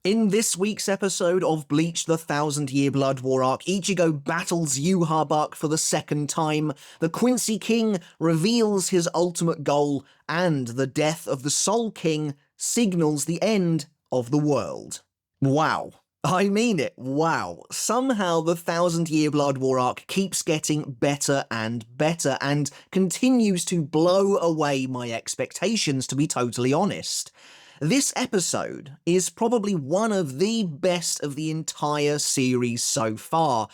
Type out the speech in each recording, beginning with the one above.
In this week's episode of Bleach the Thousand Year Blood War arc, Ichigo battles Yhwach for the second time, the Quincy King reveals his ultimate goal, and the death of the Soul King signals the end of the world. Wow. I mean it, wow. Somehow the Thousand Year Blood War arc keeps getting better and better, and continues to blow away my expectations, to be totally honest. This episode is probably one of the best of the entire series so far,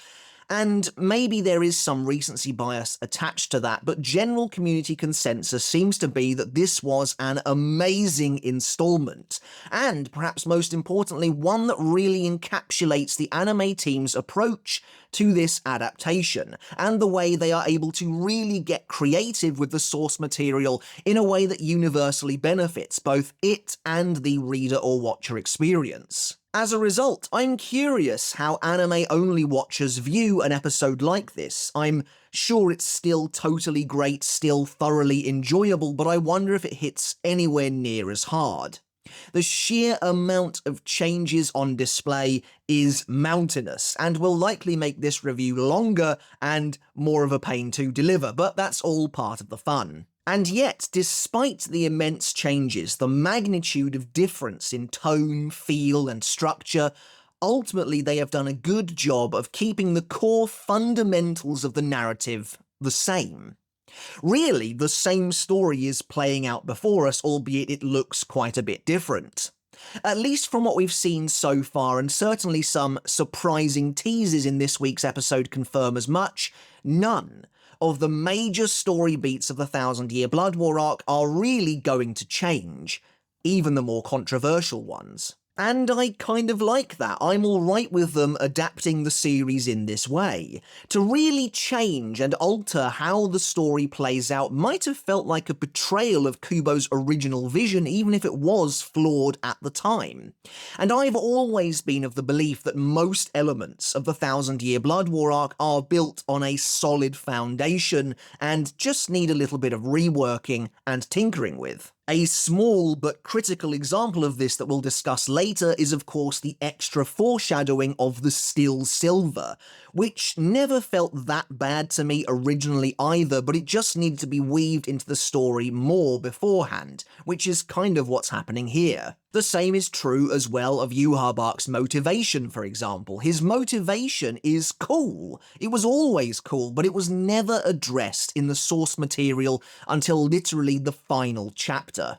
and maybe there is some recency bias attached to that, but general community consensus seems to be that this was an amazing installment, and perhaps most importantly, one that really encapsulates the anime team's approach to this adaptation, and the way they are able to really get creative with the source material in a way that universally benefits both it and the reader or watcher experience. As a result, I'm curious how anime-only watchers view an episode like this. I'm sure it's still totally great, still thoroughly enjoyable, but I wonder if it hits anywhere near as hard. The sheer amount of changes on display is mountainous, and will likely make this review longer and more of a pain to deliver, but that's all part of the fun. And yet, despite the immense changes, the magnitude of difference in tone, feel, and structure, ultimately they have done a good job of keeping the core fundamentals of the narrative the same. Really, the same story is playing out before us, albeit it looks quite a bit different. At least from what we've seen so far, and certainly some surprising teases in this week's episode confirm as much, none of the major story beats of the Thousand Year Blood War arc are really going to change, even the more controversial ones. And I kind of like that. I'm alright with them adapting the series in this way. To really change and alter how the story plays out might have felt like a betrayal of Kubo's original vision, even if it was flawed at the time. And I've always been of the belief that most elements of the Thousand Year Blood War arc are built on a solid foundation, and just need a little bit of reworking and tinkering with. A small but critical example of this that we'll discuss later is of course the extra foreshadowing of the still silver, which never felt that bad to me originally either, but it just needed to be weaved into the story more beforehand, which is kind of what's happening here. The same is true as well of Yhwach's motivation, for example. His motivation is cool. It was always cool, but it was never addressed in the source material until literally the final chapter.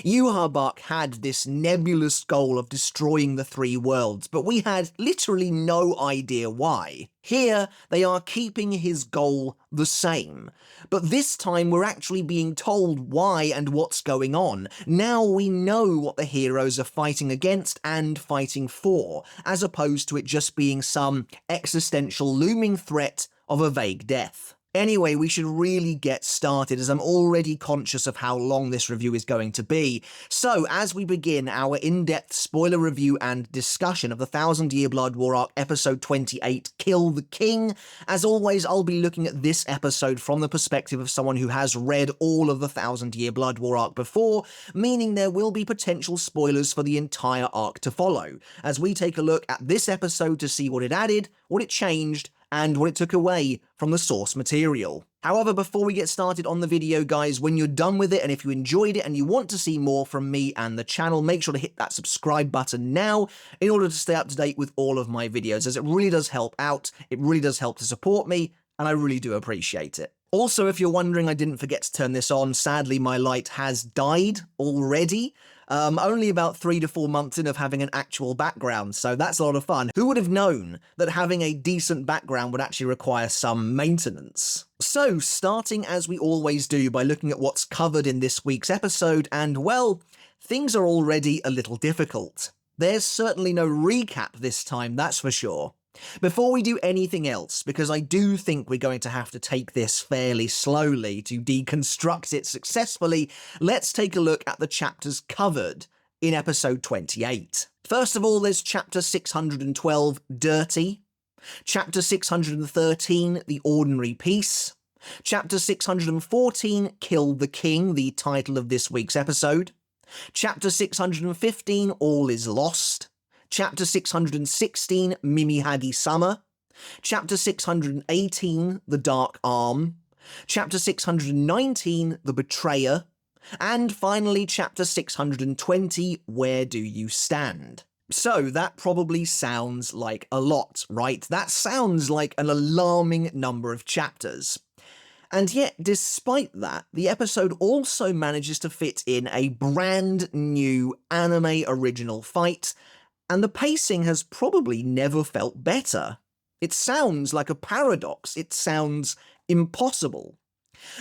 Yhwach had this nebulous goal of destroying the three worlds, but we had literally no idea why. Here, they are keeping his goal the same, but this time we're actually being told why and what's going on. Now we know what the heroes are fighting against and fighting for, as opposed to it just being some existential looming threat of a vague death. Anyway, we should really get started, as I'm already conscious of how long this review is going to be. So, as we begin our in-depth spoiler review and discussion of the Thousand Year Blood War arc episode 28, Kill the King, as always I'll be looking at this episode from the perspective of someone who has read all of the Thousand Year Blood War arc before, meaning there will be potential spoilers for the entire arc to follow, as we take a look at this episode to see what it added, what it changed, and what it took away from the source material. However, before we get started on the video, guys, when you're done with it, and if you enjoyed it and you want to see more from me and the channel, make sure to hit that subscribe button now in order to stay up to date with all of my videos, as it really does help out, it really does help to support me, and I really do appreciate it. Also, if you're wondering, I didn't forget to turn this on. Sadly, my light has died already. Only about 3 to 4 months in of having an actual background, so that's a lot of fun. Who would have known that having a decent background would actually require some maintenance? So, starting as we always do by looking at what's covered in this week's episode, and well, things are already a little difficult. There's certainly no recap this time, that's for sure. Before we do anything else, because I do think we're going to have to take this fairly slowly to deconstruct it successfully, let's take a look at the chapters covered in episode 28. First of all, there's chapter 612, Dirty, chapter 613, The Ordinary Peace, chapter 614, Kill the King, the title of this week's episode, chapter 615, All is Lost, Chapter 616, Mimihagi-sama, Chapter 618, The Dark Arm, Chapter 619, The Betrayer, and finally Chapter 620, Where Do You Stand? So that probably sounds like a lot, right? That sounds like an alarming number of chapters. And yet, despite that, the episode also manages to fit in a brand new anime original fight, and the pacing has probably never felt better. It sounds like a paradox, it sounds impossible.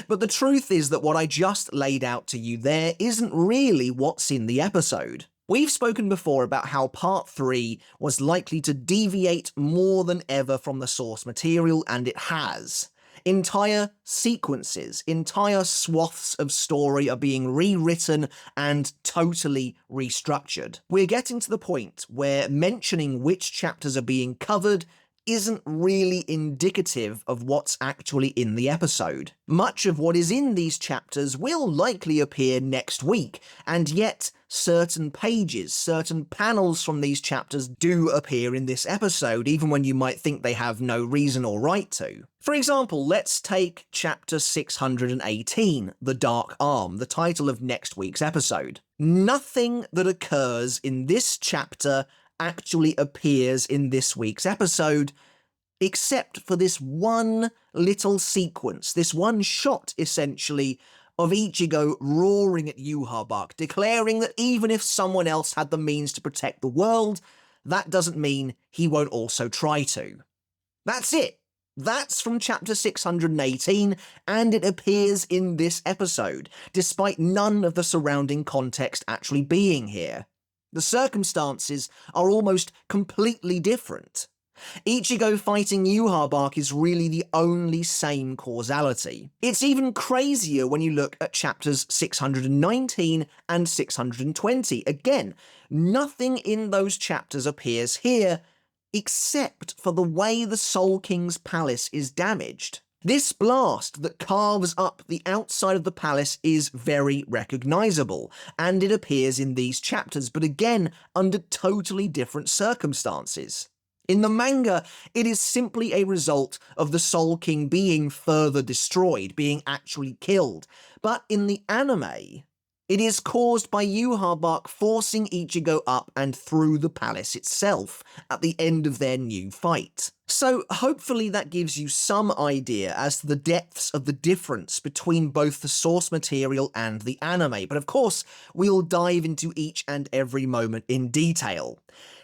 But the truth is that what I just laid out to you there isn't really what's in the episode. We've spoken before about how Part 3 was likely to deviate more than ever from the source material, and it has. Entire sequences, entire swaths of story are being rewritten and totally restructured. We're getting to the point where mentioning which chapters are being covered isn't really indicative of what's actually in the episode. Much of what is in these chapters will likely appear next week, and yet certain pages, certain panels from these chapters do appear in this episode, even when you might think they have no reason or right to. For example, let's take Chapter 618, The Dark Arm, the title of next week's episode. Nothing that occurs in this chapter actually appears in this week's episode, except for this one little sequence, this one shot, essentially, of Ichigo roaring at Yhwach, declaring that even if someone else had the means to protect the world, that doesn't mean he won't also try to. That's it. That's from Chapter 618, and it appears in this episode, despite none of the surrounding context actually being here. The circumstances are almost completely different. Ichigo fighting Yhwach is really the only sane causality. It's even crazier when you look at chapters 619 and 620. Again, nothing in those chapters appears here, except for the way the Soul King's palace is damaged. This blast that carves up the outside of the palace is very recognisable, and it appears in these chapters, but again, under totally different circumstances. In the manga, it is simply a result of the Soul King being further destroyed, being actually killed. But in the anime, it is caused by Yhwach forcing Ichigo up and through the palace itself at the end of their new fight. So hopefully that gives you some idea as to the depths of the difference between both the source material and the anime, but of course we'll dive into each and every moment in detail.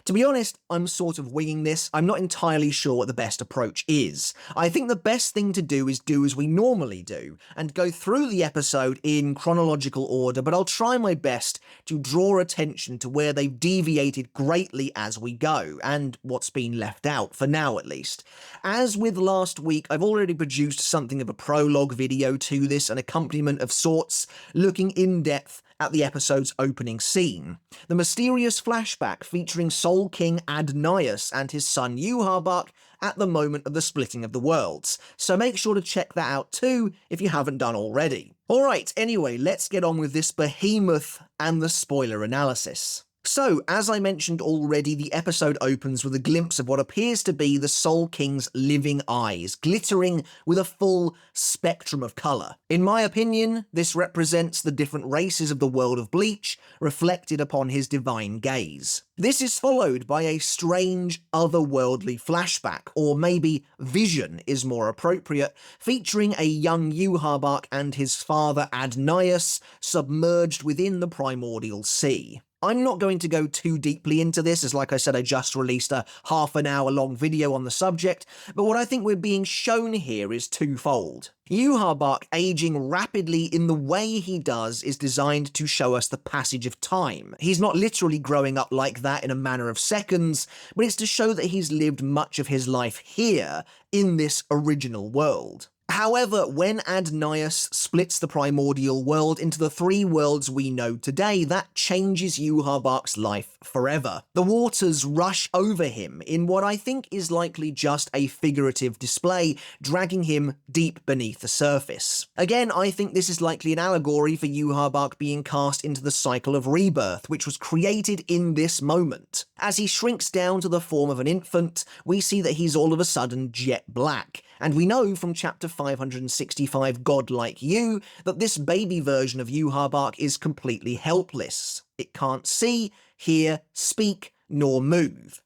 To be honest, I'm sort of winging this. I'm not entirely sure what the best approach is. I think the best thing to do is do as we normally do, and go through the episode in chronological order, but I'll try my best to draw attention to where they've deviated greatly as we go, and what's been left out, for now at least. As with last week, I've already produced something of a prologue video to this, an accompaniment of sorts, looking in depth at the episode's opening scene. The mysterious flashback featuring Soul King Adnyeus and his son Yhwach at the moment of the splitting of the worlds, so make sure to check that out too if you haven't done already. Alright, anyway, let's get on with this behemoth and the spoiler analysis. So, as I mentioned already, the episode opens with a glimpse of what appears to be the Soul King's living eyes, glittering with a full spectrum of colour. In my opinion, this represents the different races of the world of Bleach, reflected upon his divine gaze. This is followed by a strange, otherworldly flashback, or maybe vision is more appropriate, featuring a young Yhwach and his father Adnyeus submerged within the primordial sea. I'm not going to go too deeply into this, as like I said, I just released a half-an-hour long video on the subject, but what I think we're being shown here is twofold. Yhwach aging rapidly in the way he does is designed to show us the passage of time. He's not literally growing up like that in a matter of seconds, but it's to show that he's lived much of his life here, in this original world. However, when Adnyeus splits the primordial world into the 3 worlds we know today, that changes Yhwach's life forever. The waters rush over him in what I think is likely just a figurative display, dragging him deep beneath the surface. Again, I think this is likely an allegory for Yhwach being cast into the cycle of rebirth, which was created in this moment. As he shrinks down to the form of an infant, we see that he's all of a sudden jet black, and we know from chapter 565 Godlike You that this baby version of Yhwach is completely helpless. It can't see, hear, speak, nor move.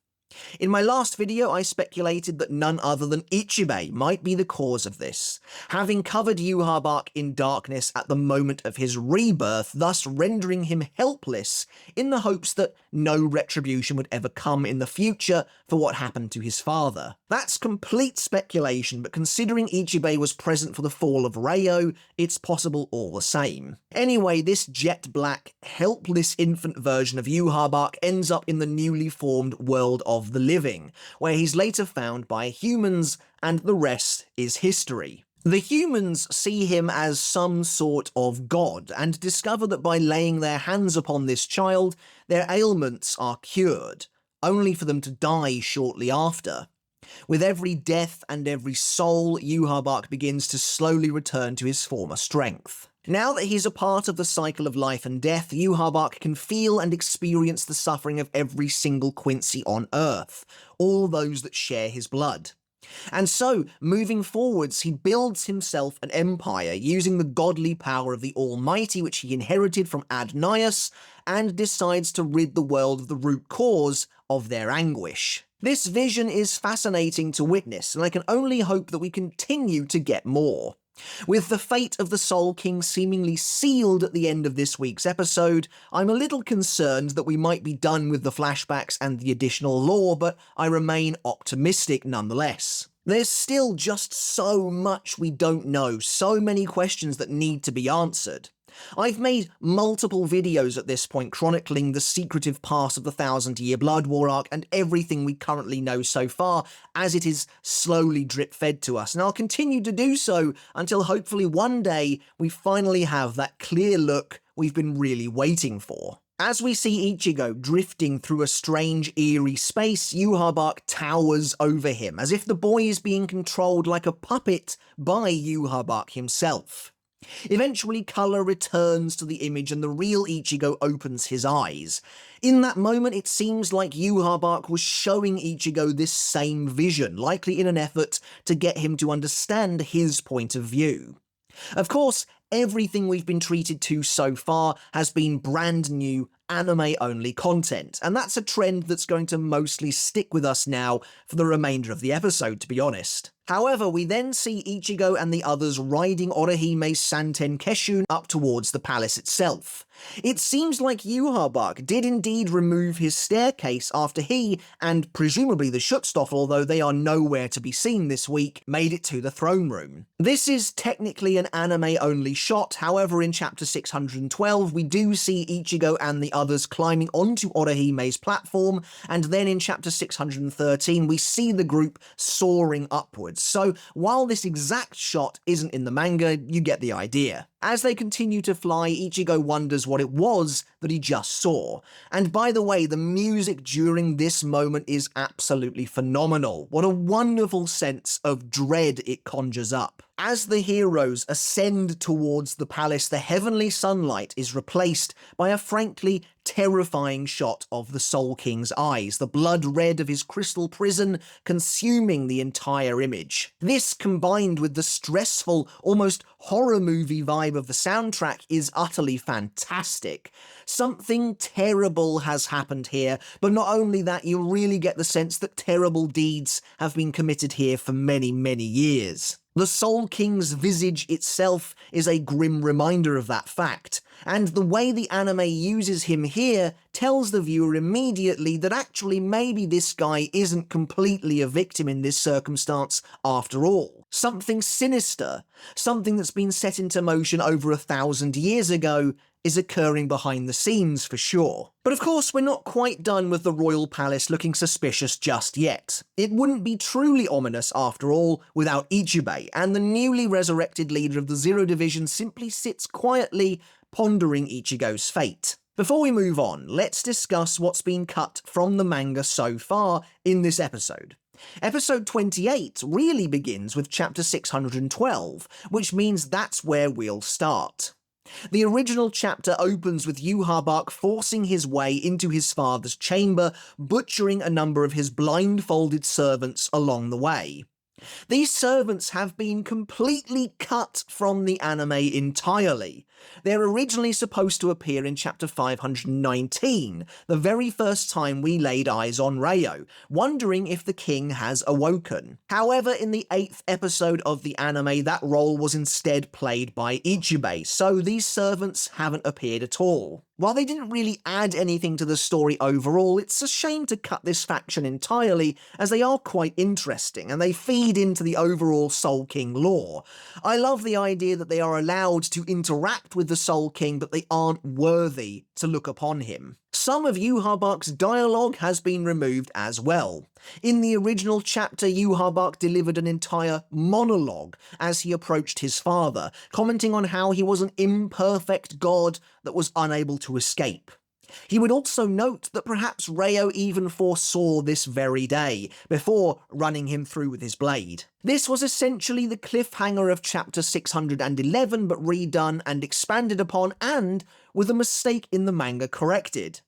In my last video, I speculated that none other than Ichigo might be the cause of this, having covered Yhwach in darkness at the moment of his rebirth, thus rendering him helpless in the hopes that no retribution would ever come in the future for what happened to his father. That's complete speculation, but considering Ichigo was present for the fall of Ryo, it's possible all the same. Anyway, this jet black, helpless infant version of Yhwach ends up in the newly formed world of the living, where he's later found by humans, and the rest is history. The humans see him as some sort of god, and discover that by laying their hands upon this child, their ailments are cured, only for them to die shortly after. With every death and every soul, Yhwach begins to slowly return to his former strength. Now that he's a part of the cycle of life and death, Yhwach can feel and experience the suffering of every single Quincy on Earth, all those that share his blood. And so, moving forwards, he builds himself an empire using the godly power of the Almighty which he inherited from Adnyeus, and decides to rid the world of the root cause of their anguish. This vision is fascinating to witness, and I can only hope that we continue to get more. With the fate of the Soul King seemingly sealed at the end of this week's episode, I'm a little concerned that we might be done with the flashbacks and the additional lore, but I remain optimistic nonetheless. There's still just so much we don't know, so many questions that need to be answered. I've made multiple videos at this point chronicling the secretive past of the 1,000-year Blood War arc and everything we currently know so far, as it is slowly drip-fed to us, and I'll continue to do so until hopefully one day we finally have that clear look we've been really waiting for. As we see Ichigo drifting through a strange, eerie space, Yhwach towers over him, as if the boy is being controlled like a puppet by Yhwach himself. Eventually, colour returns to the image and the real Ichigo opens his eyes. In that moment, it seems like Yhwach was showing Ichigo this same vision, likely in an effort to get him to understand his point of view. Of course, everything we've been treated to so far has been brand new, anime-only content, and that's a trend that's going to mostly stick with us now for the remainder of the episode, to be honest. However, we then see Ichigo and the others riding Orihime's Santen Keshun up towards the palace itself. It seems like Yhwach did indeed remove his staircase after he, and presumably the Schutzstaffel, although they are nowhere to be seen this week, made it to the throne room. This is technically an anime-only shot, however in chapter 612 we do see Ichigo and the others climbing onto Orihime's platform, and then in chapter 613 we see the group soaring upwards. So while this exact shot isn't in the manga, you get the idea. As they continue to fly, Ichigo wonders what it was that he just saw. And by the way, the music during this moment is absolutely phenomenal. What a wonderful sense of dread it conjures up. As the heroes ascend towards the palace, the heavenly sunlight is replaced by a frankly terrifying shot of the Soul King's eyes, the blood red of his crystal prison consuming the entire image. This, combined with the stressful, almost horror movie vibe of the soundtrack, is utterly fantastic. Something terrible has happened here, but not only that, you really get the sense that terrible deeds have been committed here for many, many years. The Soul King's visage itself is a grim reminder of that fact, and the way the anime uses him here tells the viewer immediately that actually maybe this guy isn't completely a victim in this circumstance after all. Something sinister, something that's been set into motion over 1,000 years ago, is occurring behind the scenes for sure. But of course, we're not quite done with the royal palace looking suspicious just yet. It wouldn't be truly ominous after all without Ichibei, and the newly resurrected leader of the Zero Division simply sits quietly pondering Ichigo's fate. Before we move on, let's discuss what's been cut from the manga so far in this episode. Episode 28 really begins with chapter 612, which means that's where we'll start. The original chapter opens with Yhwach forcing his way into his father's chamber, butchering a number of his blindfolded servants along the way. These servants have been completely cut from the anime entirely. They're originally supposed to appear in chapter 519, the very first time we laid eyes on Ryo, wondering if the king has awoken. However, in the 8th episode of the anime, that role was instead played by Ichibei, so these servants haven't appeared at all. While they didn't really add anything to the story overall, it's a shame to cut this faction entirely, as they are quite interesting, and they feed into the overall Soul King lore. I love the idea that they are allowed to interact with the Soul King, but they aren't worthy to look upon him. Some of Yhwach's dialogue has been removed as well. In the original chapter, Yhwach delivered an entire monologue as he approached his father, commenting on how he was an imperfect god that was unable to escape. He would also note that perhaps Ryo even foresaw this very day, before running him through with his blade. This was essentially the cliffhanger of chapter 611, but redone and expanded upon, and with a mistake in the manga corrected.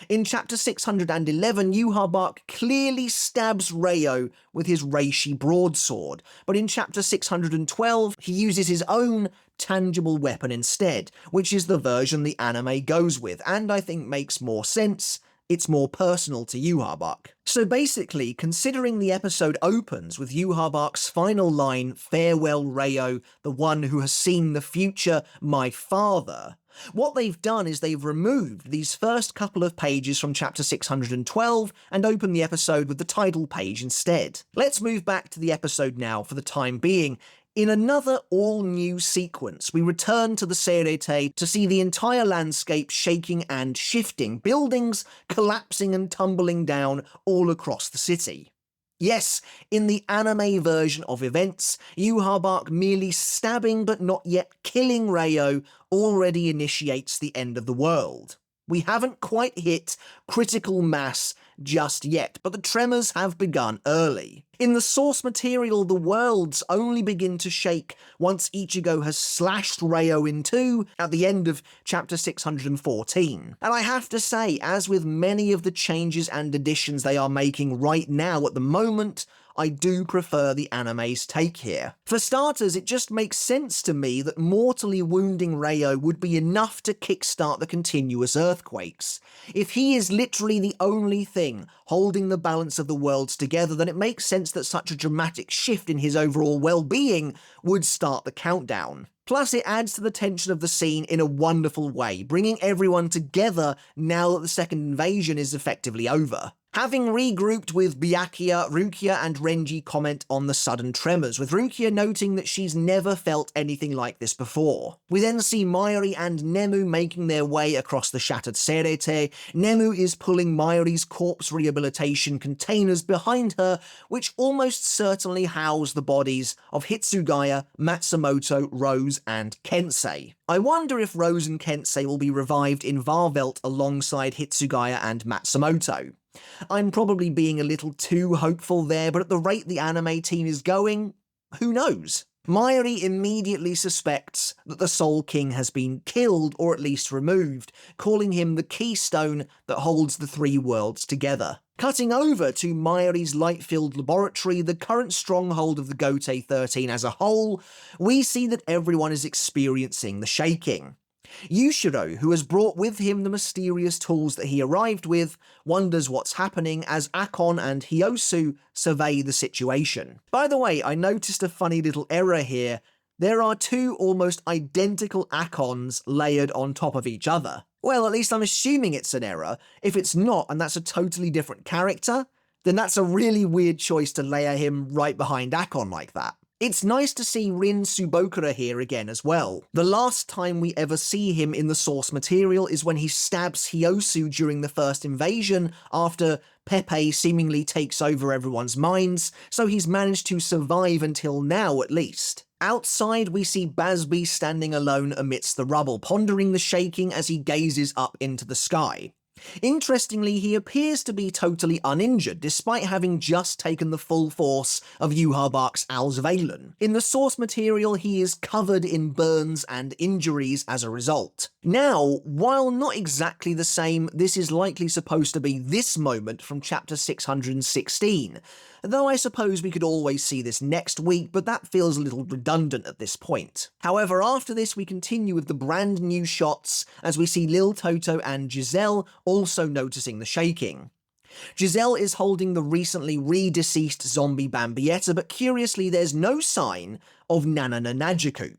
In chapter 611, Yhwach clearly stabs Ryo with his reishi broadsword, but in chapter 612, he uses his own tangible weapon instead, which is the version the anime goes with, and I think makes more sense. It's more personal to Yhwach. So basically, considering the episode opens with Yhwach's final line, "Farewell Ryo, the one who has seen the future, my father," what they've done is they've removed these first couple of pages from chapter 612 and opened the episode with the title page instead. Let's move back to the episode now for the time being. In another all-new sequence, we return to the Serete to see the entire landscape shaking and shifting, buildings collapsing and tumbling down all across the city. Yes, in the anime version of events, Yhwach merely stabbing but not yet killing Ryo already initiates the end of the world. We haven't quite hit critical mass just yet, but the tremors have begun early. In the source material, the worlds only begin to shake once Ichigo has slashed Ryo in two at the end of chapter 614. And I have to say, as with many of the changes and additions they are making right now at the moment, I do prefer the anime's take here. For starters, it just makes sense to me that mortally wounding Ryo would be enough to kickstart the continuous earthquakes. If he is literally the only thing holding the balance of the worlds together, then it makes sense that such a dramatic shift in his overall well-being would start the countdown. Plus, it adds to the tension of the scene in a wonderful way, bringing everyone together now that the second invasion is effectively over. Having regrouped with Byakuya, Rukia and Renji comment on the sudden tremors, with Rukia noting that she's never felt anything like this before. We then see Mayuri and Nemu making their way across the shattered Serete. Nemu is pulling Mayuri's corpse rehabilitation containers behind her, which almost certainly house the bodies of Hitsugaya, Matsumoto, Rose and Kensei. I wonder if Rose and Kensei will be revived in Varvelt alongside Hitsugaya and Matsumoto. I'm probably being a little too hopeful there, but at the rate the anime team is going, who knows? Mayuri immediately suspects that the Soul King has been killed, or at least removed, calling him the keystone that holds the three worlds together. Cutting over to Mayuri's light-filled laboratory, the current stronghold of the Gotei 13 as a whole, we see that everyone is experiencing the shaking. Yushiro, who has brought with him the mysterious tools that he arrived with, wonders what's happening as Akon and Hyosu survey the situation. By the way, I noticed a funny little error here. There are two almost identical Akons layered on top of each other. Well, at least I'm assuming it's an error. If it's not, and that's a totally different character, then that's a really weird choice to layer him right behind Akon like that. It's nice to see Rin Tsubokura here again as well. The last time we ever see him in the source material is when he stabs Hyosu during the first invasion after Pepe seemingly takes over everyone's minds, so he's managed to survive until now at least. Outside, we see Bazby standing alone amidst the rubble, pondering the shaking as he gazes up into the sky. Interestingly, he appears to be totally uninjured, despite having just taken the full force of Yhwach's Alsvalen. In the source material, he is covered in burns and injuries as a result. Now, while not exactly the same, this is likely supposed to be this moment from chapter 616, though I suppose we could always see this next week, but that feels a little redundant at this point. However, after this we continue with the brand new shots as we see Lil Toto and Giselle also noticing the shaking. Giselle is holding the recently redeceased zombie Bambietta, but curiously there's no sign of Nana Nanajacoup.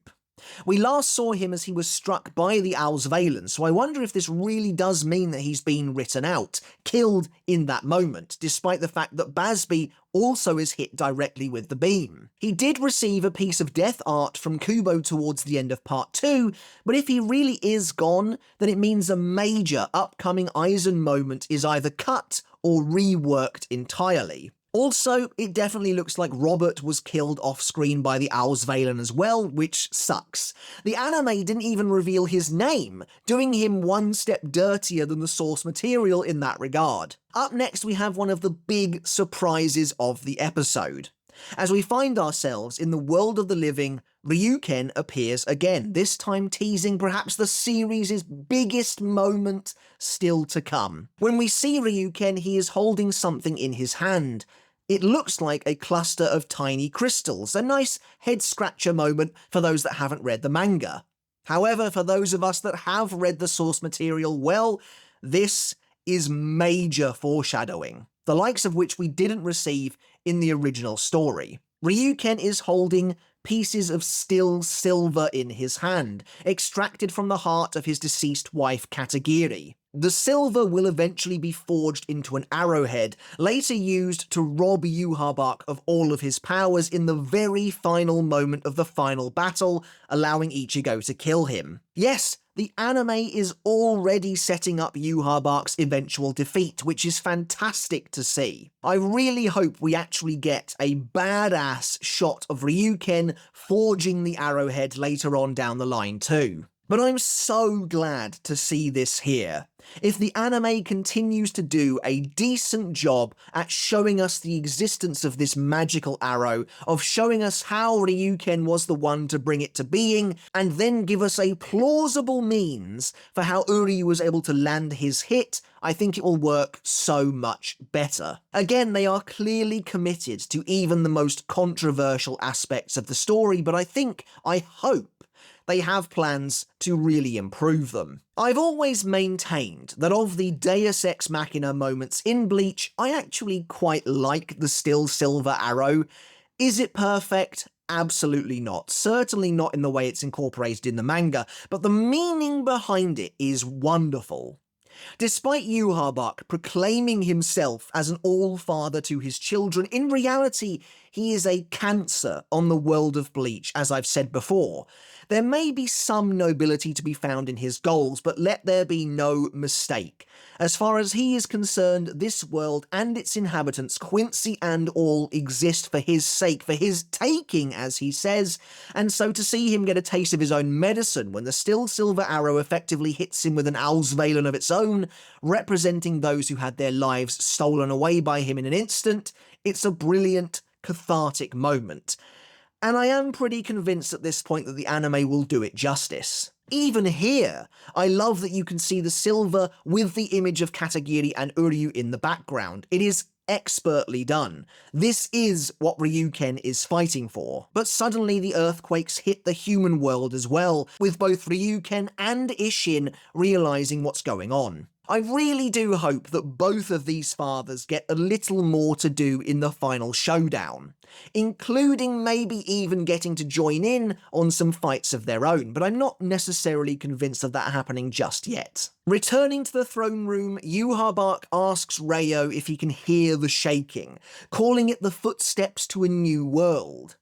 We last saw him as he was struck by the Alsvalen, so I wonder if this really does mean that he's been written out, killed in that moment, despite the fact that Bazby also is hit directly with the beam. He did receive a piece of death art from Kubo towards the end of part 2, but if he really is gone, then it means a major upcoming Aizen moment is either cut or reworked entirely. Also, it definitely looks like Robert was killed off-screen by the Alsvalen as well, which sucks. The anime didn't even reveal his name, doing him one step dirtier than the source material in that regard. Up next, we have one of the big surprises of the episode. As we find ourselves in the world of the living, Ryuken appears again, this time teasing perhaps the series' biggest moment still to come. When we see Ryuken, he is holding something in his hand. It looks like a cluster of tiny crystals, a nice head-scratcher moment for those that haven't read the manga. However, for those of us that have read the source material, well, this is major foreshadowing, the likes of which we didn't receive in the original story. Ryuken is holding pieces of still silver in his hand, extracted from the heart of his deceased wife Katagiri. The silver will eventually be forged into an arrowhead, later used to rob Yhwach of all of his powers in the very final moment of the final battle, allowing Ichigo to kill him. Yes, the anime is already setting up Yhwach's eventual defeat, which is fantastic to see. I really hope we actually get a badass shot of Ryuken forging the arrowhead later on down the line too. But I'm so glad to see this here. If the anime continues to do a decent job at showing us the existence of this magical arrow, of showing us how Ryuken was the one to bring it to being, and then give us a plausible means for how Uryu was able to land his hit, I think it will work so much better. Again, they are clearly committed to even the most controversial aspects of the story, but I hope, they have plans to really improve them. I've always maintained that of the Deus Ex Machina moments in Bleach, I actually quite like the still silver arrow. Is it perfect? Absolutely not. Certainly not in the way it's incorporated in the manga, but the meaning behind it is wonderful. Despite Yhwach proclaiming himself as an all-father to his children, in reality, he is a cancer on the world of Bleach, as I've said before. There may be some nobility to be found in his goals, but let there be no mistake. As far as he is concerned, this world and its inhabitants, Quincy and all, exist for his sake, for his taking, as he says, and so to see him get a taste of his own medicine when the still silver arrow effectively hits him with an Alsvalen of its own, representing those who had their lives stolen away by him in an instant, it's a brilliant, cathartic moment. And I am pretty convinced at this point that the anime will do it justice. Even here, I love that you can see the silver with the image of Katagiri and Uryu in the background. It is expertly done. This is what Ryuken is fighting for. But suddenly the earthquakes hit the human world as well, with both Ryuken and Isshin realizing what's going on. I really do hope that both of these fathers get a little more to do in the final showdown, including maybe even getting to join in on some fights of their own, but I'm not necessarily convinced of that happening just yet. Returning to the throne room, Yhwach asks Reo if he can hear the shaking, calling it the footsteps to a new world.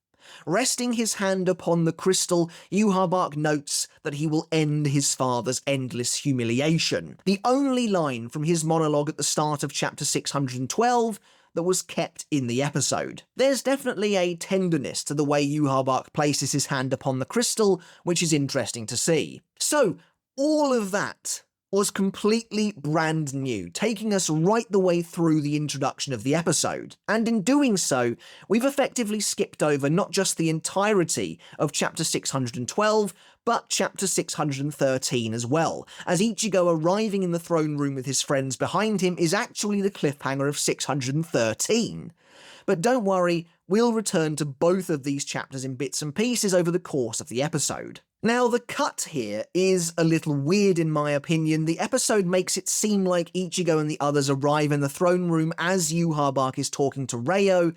Resting his hand upon the crystal, Yhwach notes that he will end his father's endless humiliation. The only line from his monologue at the start of chapter 612 that was kept in the episode. There's definitely a tenderness to the way Yhwach places his hand upon the crystal, which is interesting to see. So, all of that was completely brand new, taking us right the way through the introduction of the episode. And in doing so, we've effectively skipped over not just the entirety of chapter 612, but chapter 613 as well, as Ichigo arriving in the throne room with his friends behind him is actually the cliffhanger of 613. But don't worry, we'll return to both of these chapters in bits and pieces over the course of the episode. Now, the cut here is a little weird in my opinion. The episode makes it seem like Ichigo and the others arrive in the throne room as Yhwach is talking to Ryo,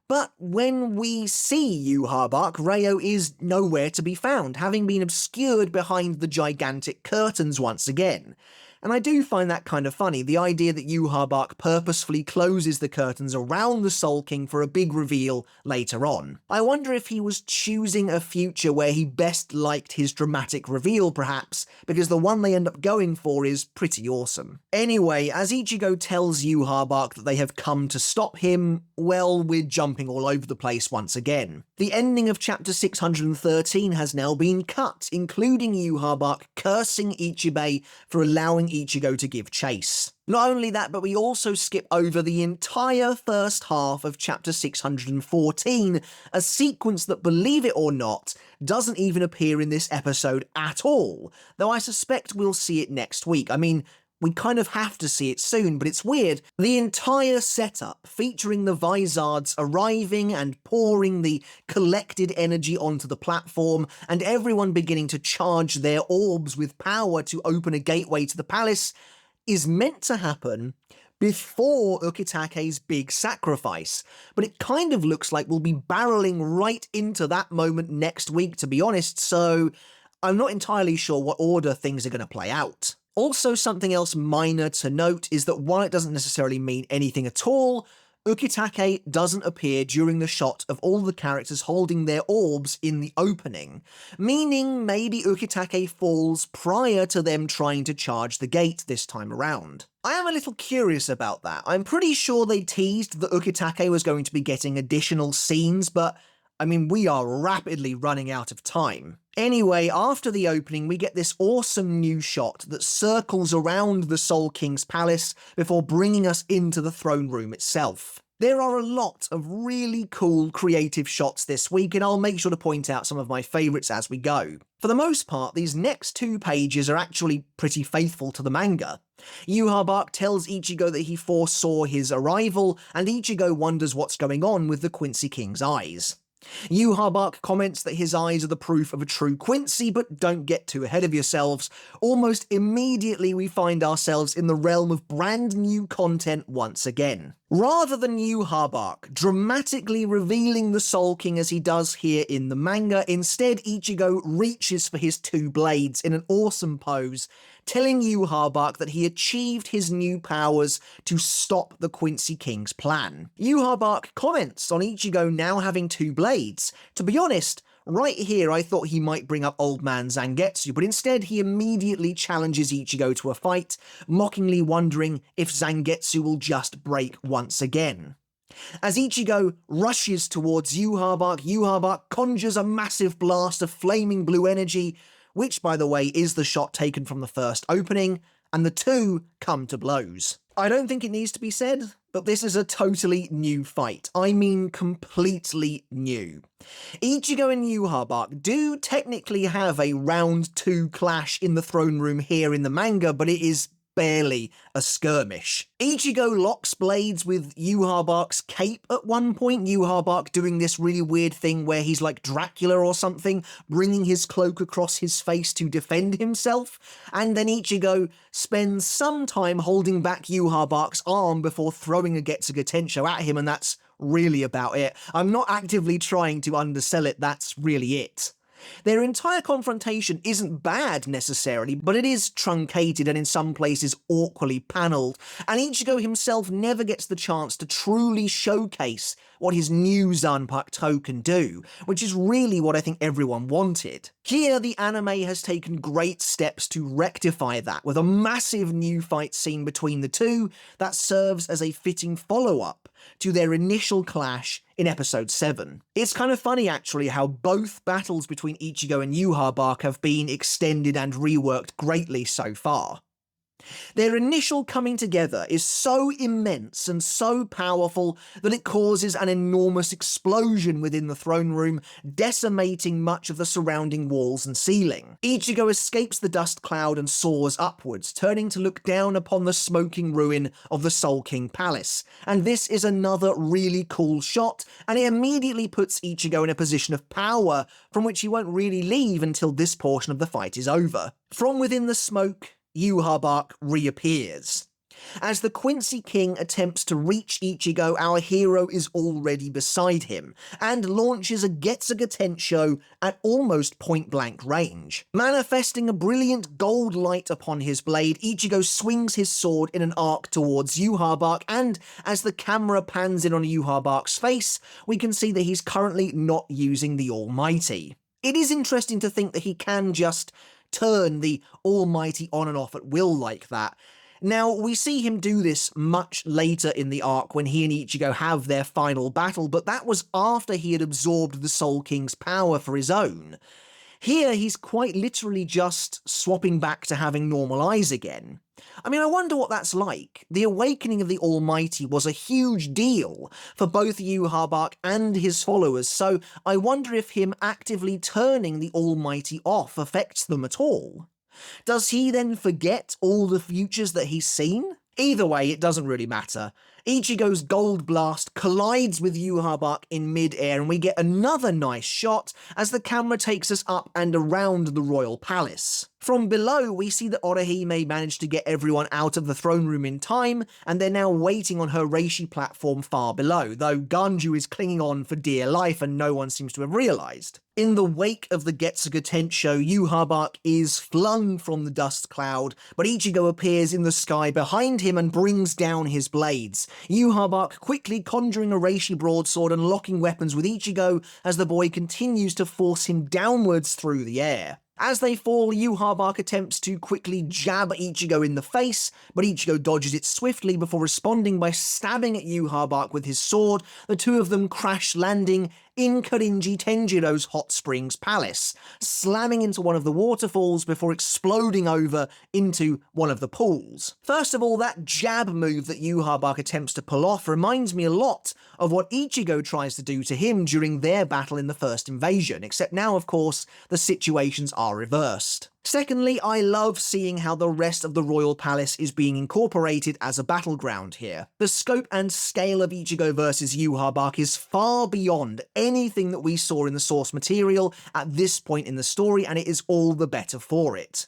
but when we see Yhwach, Ryo is nowhere to be found, having been obscured behind the gigantic curtains once again. And I do find that kind of funny, the idea that Yhwach purposefully closes the curtains around the Soul King for a big reveal later on. I wonder if he was choosing a future where he best liked his dramatic reveal perhaps, because the one they end up going for is pretty awesome. Anyway, as Ichigo tells Yhwach that they have come to stop him, well, we're jumping all over the place once again. The ending of chapter 613 has now been cut, including Yhwach cursing Ichibei for allowing Ichigo to give chase. Not only that, but we also skip over the entire first half of chapter 614, a sequence that, believe it or not, doesn't even appear in this episode at all, though I suspect we'll see it next week. I mean, we kind of have to see it soon, but it's weird. The entire setup, featuring the Vizards arriving and pouring the collected energy onto the platform, and everyone beginning to charge their orbs with power to open a gateway to the palace, is meant to happen before Ukitake's big sacrifice. But it kind of looks like we'll be barreling right into that moment next week, to be honest, so I'm not entirely sure what order things are going to play out. Also, something else minor to note is that while it doesn't necessarily mean anything at all, Ukitake doesn't appear during the shot of all the characters holding their orbs in the opening, meaning maybe Ukitake falls prior to them trying to charge the gate this time around. I am a little curious about that. I'm pretty sure they teased that Ukitake was going to be getting additional scenes, but I mean, we are rapidly running out of time. Anyway, after the opening, we get this awesome new shot that circles around the Soul King's palace before bringing us into the throne room itself. There are a lot of really cool creative shots this week, and I'll make sure to point out some of my favourites as we go. For the most part, these next 2 pages are actually pretty faithful to the manga. Yhwach tells Ichigo that he foresaw his arrival, and Ichigo wonders what's going on with the Quincy King's eyes. Yhwach comments that his eyes are the proof of a true Quincy, but don't get too ahead of yourselves. Almost immediately we find ourselves in the realm of brand new content once again. Rather than Yhwach dramatically revealing the Soul King as he does here in the manga, instead Ichigo reaches for his 2 blades in an awesome pose, telling Yhwach that he achieved his new powers to stop the Quincy King's plan. Yhwach comments on Ichigo now having 2 blades. To be honest, right here I thought he might bring up old man Zangetsu, but instead he immediately challenges Ichigo to a fight, mockingly wondering if Zangetsu will just break once again. As Ichigo rushes towards Yhwach conjures a massive blast of flaming blue energy, which, by the way, is the shot taken from the first opening, and the 2 come to blows. I don't think it needs to be said, but this is a totally new fight. I mean completely new. Ichigo and Yhwach do technically have a round 2 clash in the throne room here in the manga, but it is barely a skirmish. Ichigo locks blades with Yhwach's cape at one point, Yhwach doing this really weird thing where he's like Dracula or something, bringing his cloak across his face to defend himself, and then Ichigo spends some time holding back Yhwach's arm before throwing a Getsuga Tensho at him, and that's really about it. I'm not actively trying to undersell it, that's really it. Their entire confrontation isn't bad necessarily, but it is truncated and in some places awkwardly panelled, and Ichigo himself never gets the chance to truly showcase what his new Zanpakuto can do, which is really what I think everyone wanted. Here, the anime has taken great steps to rectify that, with a massive new fight scene between the two that serves as a fitting follow-up to their initial clash in episode 7. It's kind of funny actually how both battles between Ichigo and Yhwach have been extended and reworked greatly so far. Their initial coming together is so immense and so powerful that it causes an enormous explosion within the throne room, decimating much of the surrounding walls and ceiling. Ichigo escapes the dust cloud and soars upwards, turning to look down upon the smoking ruin of the Soul King Palace, and this is another really cool shot, and it immediately puts Ichigo in a position of power from which he won't really leave until this portion of the fight is over. From within the smoke, Yhwach reappears. As the Quincy King attempts to reach Ichigo, our hero is already beside him, and launches a Getsuga Tensho at almost point-blank range. Manifesting a brilliant gold light upon his blade, Ichigo swings his sword in an arc towards Yhwach, and as the camera pans in on Yhwach's face, we can see that he's currently not using the Almighty. It is interesting to think that he can just turn the Almighty on and off at will like that. Now, we see him do this much later in the arc when he and Ichigo have their final battle, but that was after he had absorbed the Soul King's power for his own. Here, he's quite literally just swapping back to having normal eyes again. I mean, I wonder what that's like. The awakening of the Almighty was a huge deal for both Yhwach and his followers, so I wonder if him actively turning the Almighty off affects them at all. Does he then forget all the futures that he's seen? Either way, it doesn't really matter. Ichigo's gold blast collides with Yhwach in mid-air, and we get another nice shot as the camera takes us up and around the royal palace. From below, we see that Orihime managed to get everyone out of the throne room in time, and they're now waiting on her reishi platform far below, though Ganju is clinging on for dear life and no one seems to have realised. In the wake of the Getsuga Tensho, Yhwach is flung from the dust cloud, but Ichigo appears in the sky behind him and brings down his blades. Yhwach quickly conjuring a reishi broadsword and locking weapons with Ichigo as the boy continues to force him downwards through the air. As they fall, Yhwach attempts to quickly jab Ichigo in the face, but Ichigo dodges it swiftly before responding by stabbing at Yhwach with his sword, the two of them crash landing in Korinji Tenjiro's hot springs palace, slamming into one of the waterfalls before exploding over into one of the pools. First of all, that jab move that Yhwach attempts to pull off reminds me a lot of what Ichigo tries to do to him during their battle in the first invasion, except now, of course, the situations are reversed. Secondly, I love seeing how the rest of the royal palace is being incorporated as a battleground here. The scope and scale of Ichigo versus Yhwach is far beyond anything that we saw in the source material at this point in the story, and it is all the better for it.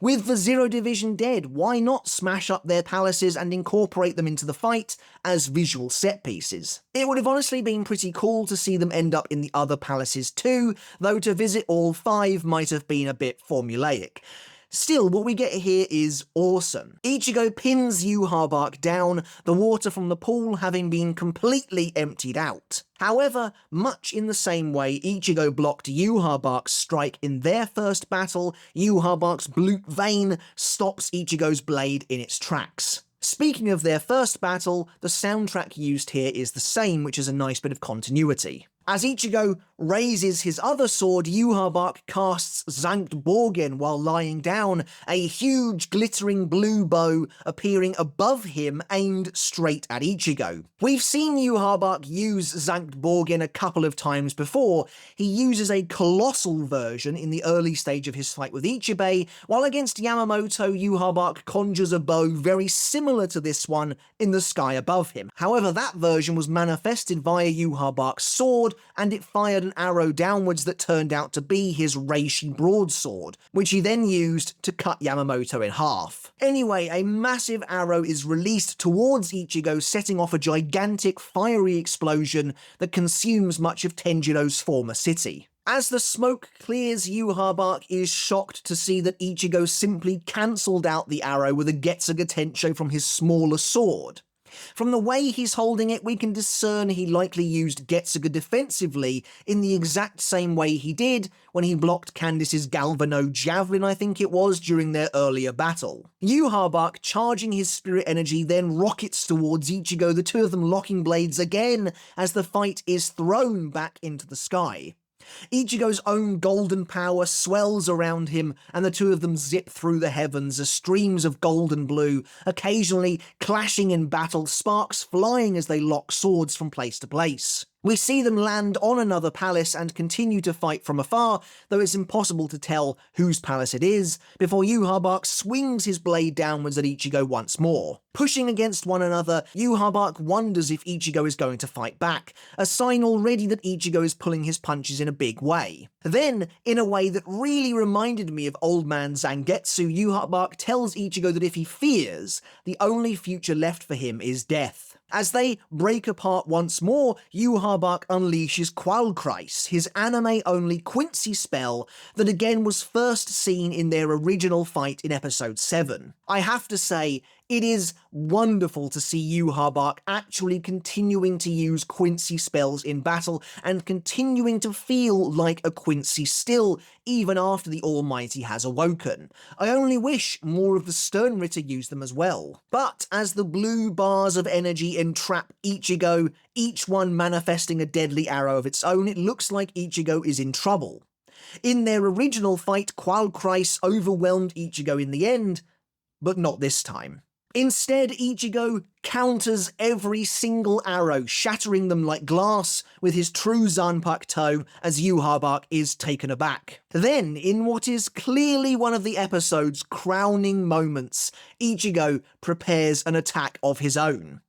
With the Zero Division dead, why not smash up their palaces and incorporate them into the fight as visual set pieces? It would have honestly been pretty cool to see them end up in the other palaces too, though to visit all 5 might have been a bit formulaic. Still, what we get here is awesome. Ichigo pins Yhwach down, the water from the pool having been completely emptied out. However, much in the same way Ichigo blocked Yhwach's strike in their first battle, Yhwach's blue vein stops Ichigo's blade in its tracks. Speaking of their first battle, the soundtrack used here is the same, which is a nice bit of continuity. As Ichigo raises his other sword, Yhwach casts Sankt Borgen while lying down, a huge glittering blue bow appearing above him aimed straight at Ichigo. We've seen Yhwach use Sankt Borgen a couple of times before. He uses a colossal version in the early stage of his fight with Ichibei, while against Yamamoto, Yhwach conjures a bow very similar to this one in the sky above him. However, that version was manifested via Yhwach's sword, and it fired an arrow downwards that turned out to be his reishi broadsword, which he then used to cut Yamamoto in half. Anyway, a massive arrow is released towards Ichigo, setting off a gigantic fiery explosion that consumes much of Tenjiro's former city. As the smoke clears, Yhwach is shocked to see that Ichigo simply cancelled out the arrow with a Getsuga Tensho from his smaller sword. From the way he's holding it, we can discern he likely used Getsuga defensively in the exact same way he did when he blocked Candice's Galvano Javelin, I think it was, during their earlier battle. Yhwach, charging his spirit energy, then rockets towards Ichigo, the two of them locking blades again as the fight is thrown back into the sky. Ichigo's own golden power swells around him, and the two of them zip through the heavens as streams of gold and blue, occasionally clashing in battle, sparks flying as they lock swords from place to place. We see them land on another palace and continue to fight from afar, though it's impossible to tell whose palace it is, before Yhwach swings his blade downwards at Ichigo once more. Pushing against one another, Yhwach wonders if Ichigo is going to fight back, a sign already that Ichigo is pulling his punches in a big way. Then, in a way that really reminded me of Old Man Zangetsu, Yhwach tells Ichigo that if he fears, the only future left for him is death. As they break apart once more, Yhwach unleashes Qualkreis, his anime-only Quincy spell that again was first seen in their original fight in episode 7. I have to say, it is wonderful to see Yhwach actually continuing to use Quincy spells in battle and continuing to feel like a Quincy still, even after the Almighty has awoken. I only wish more of the sternritter used them as well. But as the blue bars of energy entrap Ichigo, each one manifesting a deadly arrow of its own, it looks like Ichigo is in trouble. In their original fight, Qualkreis overwhelmed Ichigo in the end, but not this time. Instead, Ichigo counters every single arrow, shattering them like glass with his true Zanpakuto as Yhwach is taken aback. Then, in what is clearly one of the episode's crowning moments, Ichigo prepares an attack of his own.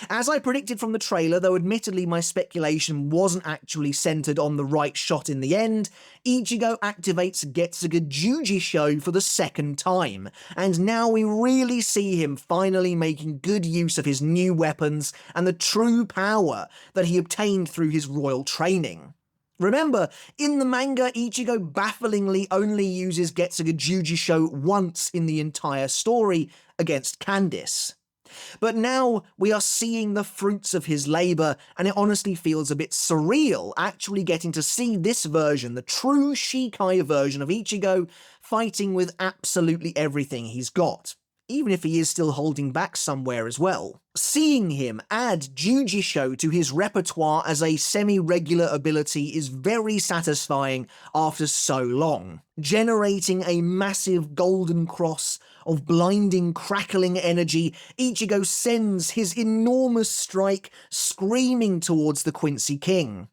As I predicted from the trailer, though admittedly my speculation wasn't actually centered on the right shot in the end, Ichigo activates Getsuga Jujisho for the second time, and now we really see him finally making good use of his new weapons and the true power that he obtained through his royal training. Remember, in the manga, Ichigo bafflingly only uses Getsuga Jujisho once in the entire story against Candice. But now we are seeing the fruits of his labour, and it honestly feels a bit surreal actually getting to see this version, the true Shikai version of Ichigo, fighting with absolutely everything he's got, even if he is still holding back somewhere as well. Seeing him add Jujisho to his repertoire as a semi-regular ability is very satisfying after so long, generating a massive golden cross of blinding, crackling energy. Ichigo sends his enormous strike screaming towards the Quincy King.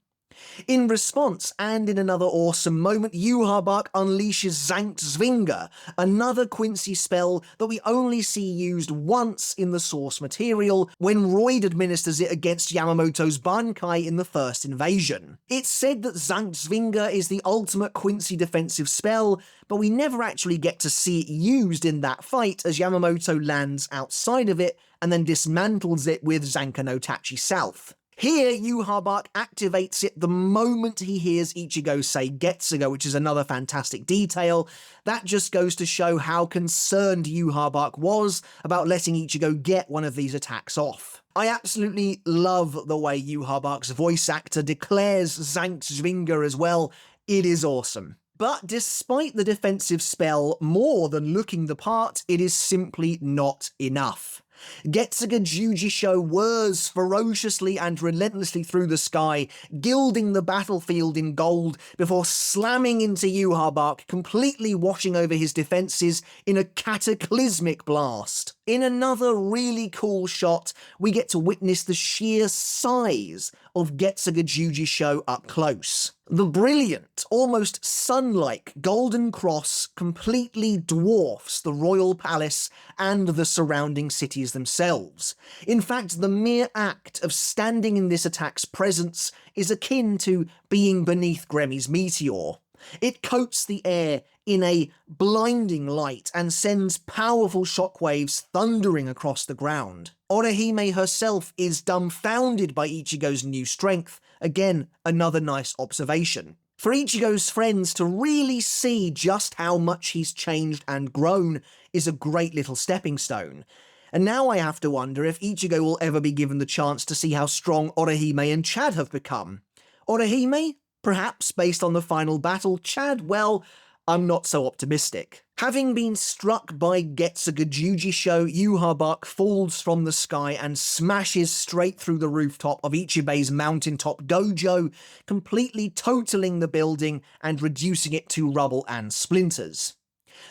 In response, and in another awesome moment, Yhwach unleashes Zankzvinga, another Quincy spell that we only see used once in the source material, when Royd administers it against Yamamoto's bankai in the first invasion. It's said that Zankzvinga is the ultimate Quincy defensive spell, but we never actually get to see it used in that fight as Yamamoto lands outside of it and then dismantles it with Zanka no Tachi South. Here, Yhwach activates it the moment he hears Ichigo say Getsuga, which is another fantastic detail. That just goes to show how concerned Yhwach was about letting Ichigo get one of these attacks off. I absolutely love the way Yhwach's voice actor declares Zankzvinga as well. It is awesome. But despite the defensive spell more than looking the part, it is simply not enough. Getsuga Jujisho whirs ferociously and relentlessly through the sky, gilding the battlefield in gold before slamming into Yhwach, completely washing over his defenses in a cataclysmic blast. In another really cool shot, we get to witness the sheer size of Getsuga Jujisho up close. The brilliant, almost sun-like golden cross completely dwarfs the royal palace and the surrounding cities themselves. In fact, the mere act of standing in this attack's presence is akin to being beneath Gremmy's meteor. It coats the air in a blinding light and sends powerful shockwaves thundering across the ground. Orihime herself is dumbfounded by Ichigo's new strength. Again, another nice observation. For Ichigo's friends to really see just how much he's changed and grown is a great little stepping stone. And now I have to wonder if Ichigo will ever be given the chance to see how strong Orihime and Chad have become. Orihime? Perhaps, based on the final battle. Chad, well, I'm not so optimistic. Having been struck by Getsuga Jujisho, Yhwach falls from the sky and smashes straight through the rooftop of Ichibe's mountaintop dojo, completely totaling the building and reducing it to rubble and splinters.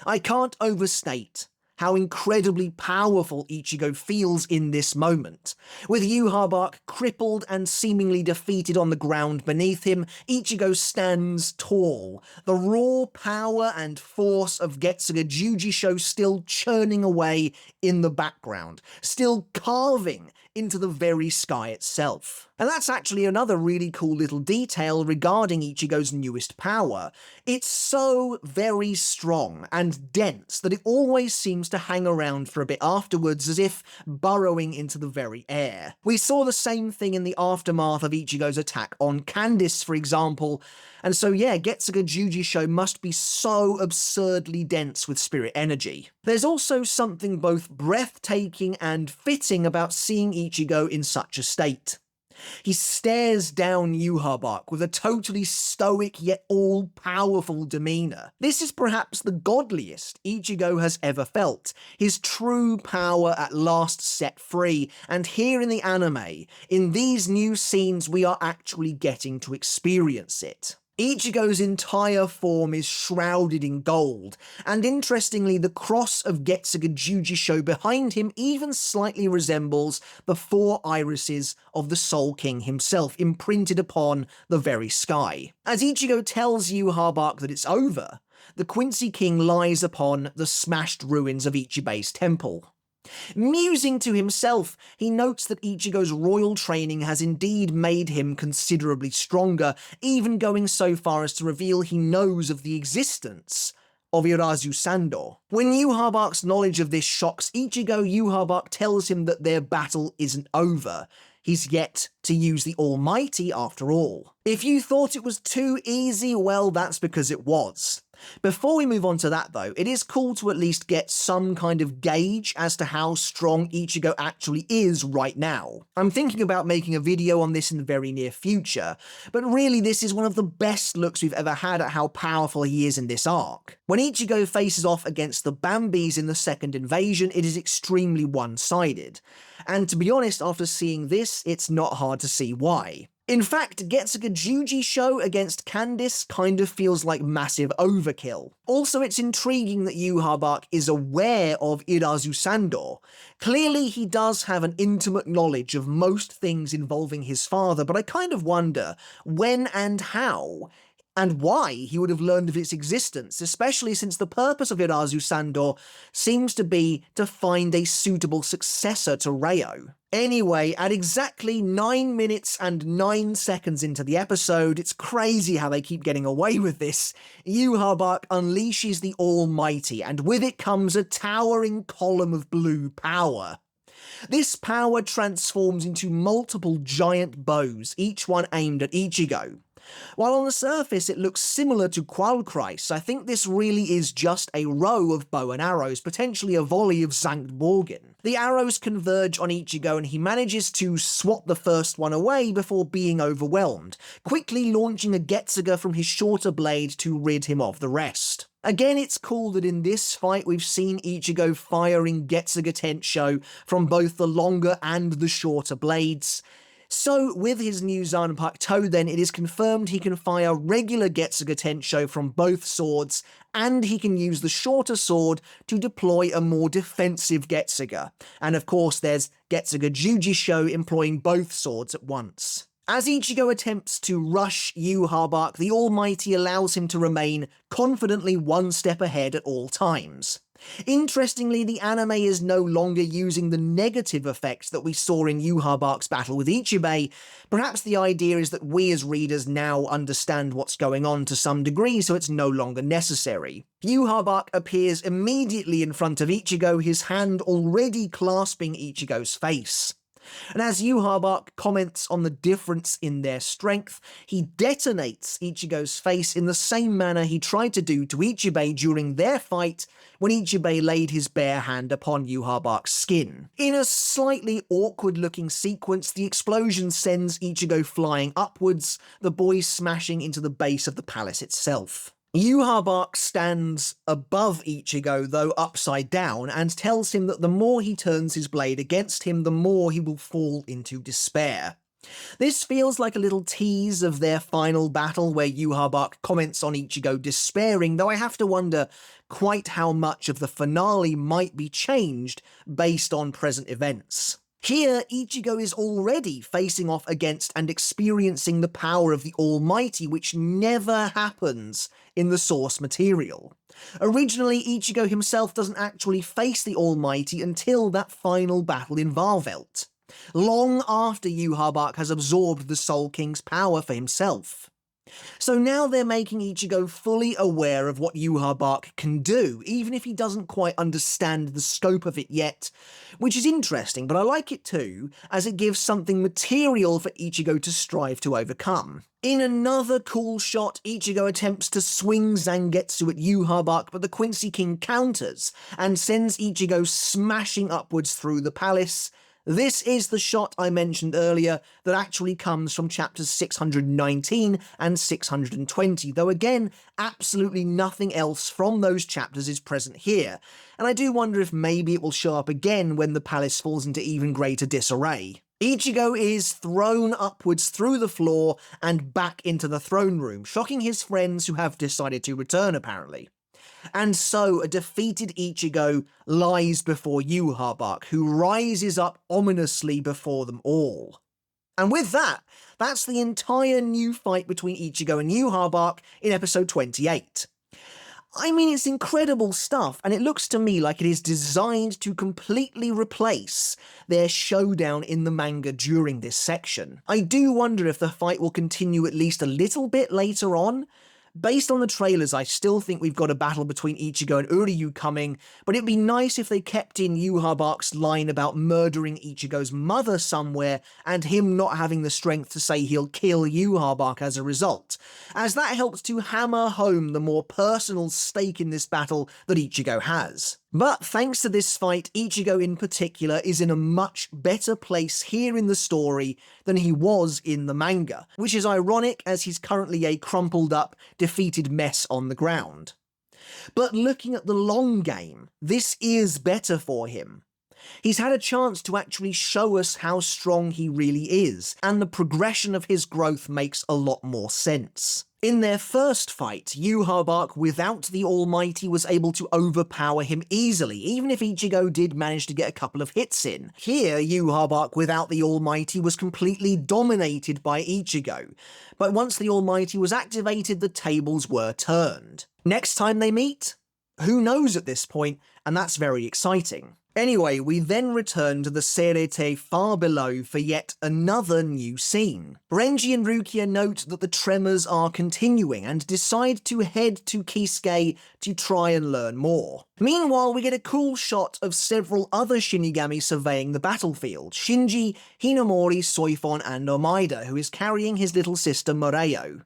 I can't overstate how incredibly powerful Ichigo feels in this moment. With Yhwach crippled and seemingly defeated on the ground beneath him, Ichigo stands tall, the raw power and force of Getsuga Jujisho still churning away in the background, still carving into the very sky itself. And that's actually another really cool little detail regarding Ichigo's newest power. It's so very strong and dense that it always seems to hang around for a bit afterwards, as if burrowing into the very air. We saw the same thing in the aftermath of Ichigo's attack on Candice, for example, and so yeah, Getsuga Jujisho must be so absurdly dense with spirit energy. There's also something both breathtaking and fitting about seeing Ichigo in such a state. He stares down Yhwach with a totally stoic yet all-powerful demeanour. This is perhaps the godliest Ichigo has ever felt, his true power at last set free, and here in the anime, in these new scenes, we are actually getting to experience it. Ichigo's entire form is shrouded in gold, and interestingly, the cross of Getsuga Jujisho behind him even slightly resembles the 4 irises of the Soul King himself, imprinted upon the very sky. As Ichigo tells Yhwach that it's over, the Quincy King lies upon the smashed ruins of Ichibe's temple. Musing to himself, he notes that Ichigo's royal training has indeed made him considerably stronger, even going so far as to reveal he knows of the existence of Irazu Sando. When Yhwach's knowledge of this shocks Ichigo, Yhwach tells him that their battle isn't over. He's yet to use the Almighty after all. If you thought it was too easy, well, that's because it was. Before we move on to that though, it is cool to at least get some kind of gauge as to how strong Ichigo actually is right now. I'm thinking about making a video on this in the very near future, but really this is one of the best looks we've ever had at how powerful he is in this arc. When Ichigo faces off against the Bambis in the second invasion, it is extremely one-sided. And to be honest, after seeing this, it's not hard to see why. In fact, Getsuga Jujisho against Candice kind of feels like massive overkill. Also, it's intriguing that Yhwach is aware of Irazu Sando. Clearly, he does have an intimate knowledge of most things involving his father, but I kind of wonder when and how and why he would have learned of its existence, especially since the purpose of Irazu Sando seems to be to find a suitable successor to Reo. Anyway, at exactly 9 minutes and 9 seconds into the episode, it's crazy how they keep getting away with this, Yhwach unleashes the Almighty, and with it comes a towering column of blue power. This power transforms into multiple giant bows, each one aimed at Ichigo. While on the surface it looks similar to Qualkreis, I think this really is just a row of bow and arrows, potentially a volley of Sankt Morgen. The arrows converge on Ichigo and he manages to swat the first one away before being overwhelmed, quickly launching a Getsuga from his shorter blade to rid him of the rest. Again, it's cool that in this fight we've seen Ichigo firing Getsuga Tensho from both the longer and the shorter blades. So, with his new Zanpakuto then, it is confirmed he can fire regular Getsuga Tensho from both swords, and he can use the shorter sword to deploy a more defensive Getsuga. And of course there's Getsuga Jujisho employing both swords at once. As Ichigo attempts to rush Yhwach, the Almighty allows him to remain confidently one step ahead at all times. Interestingly, the anime is no longer using the negative effects that we saw in Yhwach's battle with Ichibei. Perhaps the idea is that we as readers now understand what's going on to some degree, so it's no longer necessary. Yhwach appears immediately in front of Ichigo, his hand already clasping Ichigo's face. And as Yhwach comments on the difference in their strength, he detonates Ichigo's face in the same manner he tried to do to Ichibei during their fight when Ichibei laid his bare hand upon Yhwach's skin. In a slightly awkward-looking sequence, the explosion sends Ichigo flying upwards, the boy smashing into the base of the palace itself. Yhwach stands above Ichigo, though upside down, and tells him that the more he turns his blade against him, the more he will fall into despair. This feels like a little tease of their final battle where Yhwach comments on Ichigo despairing, though I have to wonder quite how much of the finale might be changed based on present events. Here, Ichigo is already facing off against and experiencing the power of the Almighty, which never happens in the source material. Originally, Ichigo himself doesn't actually face the Almighty until that final battle in Varvelt, long after Yhwach has absorbed the Soul King's power for himself. So now they're making Ichigo fully aware of what Yhwach can do, even if he doesn't quite understand the scope of it yet, which is interesting, but I like it too, as it gives something material for Ichigo to strive to overcome. In another cool shot, Ichigo attempts to swing Zangetsu at Yhwach, but the Quincy King counters and sends Ichigo smashing upwards through the palace. This is the shot I mentioned earlier that actually comes from chapters 619 and 620, though again, absolutely nothing else from those chapters is present here, and I do wonder if maybe it will show up again when the palace falls into even greater disarray. Ichigo is thrown upwards through the floor and back into the throne room, shocking his friends who have decided to return apparently. And so a defeated Ichigo lies before Yhwach, who rises up ominously before them all. And with that, that's the entire new fight between Ichigo and Yhwach in episode 28. I mean, it's incredible stuff, and it looks to me like it is designed to completely replace their showdown in the manga during this section. I do wonder if the fight will continue at least a little bit later on. Based on the trailers, I still think we've got a battle between Ichigo and Uryu coming, but it'd be nice if they kept in Yhwach's line about murdering Ichigo's mother somewhere and him not having the strength to say he'll kill Yhwach as a result, as that helps to hammer home the more personal stake in this battle that Ichigo has. But thanks to this fight, Ichigo in particular is in a much better place here in the story than he was in the manga, which is ironic as he's currently a crumpled up, defeated mess on the ground. But looking at the long game, this is better for him. He's had a chance to actually show us how strong he really is, and the progression of his growth makes a lot more sense. In their first fight, Yhwach without the Almighty was able to overpower him easily, even if Ichigo did manage to get a couple of hits in. Here, Yhwach without the Almighty was completely dominated by Ichigo, but once the Almighty was activated, the tables were turned. Next time they meet? Who knows at this point, and that's very exciting. Anyway, we then return to the Serete far below for yet another new scene. Renji and Rukia note that the tremors are continuing and decide to head to Kisuke to try and learn more. Meanwhile, we get a cool shot of several other Shinigami surveying the battlefield: Shinji, Hinamori, Soifon, and Omaida, who is carrying his little sister Moreo.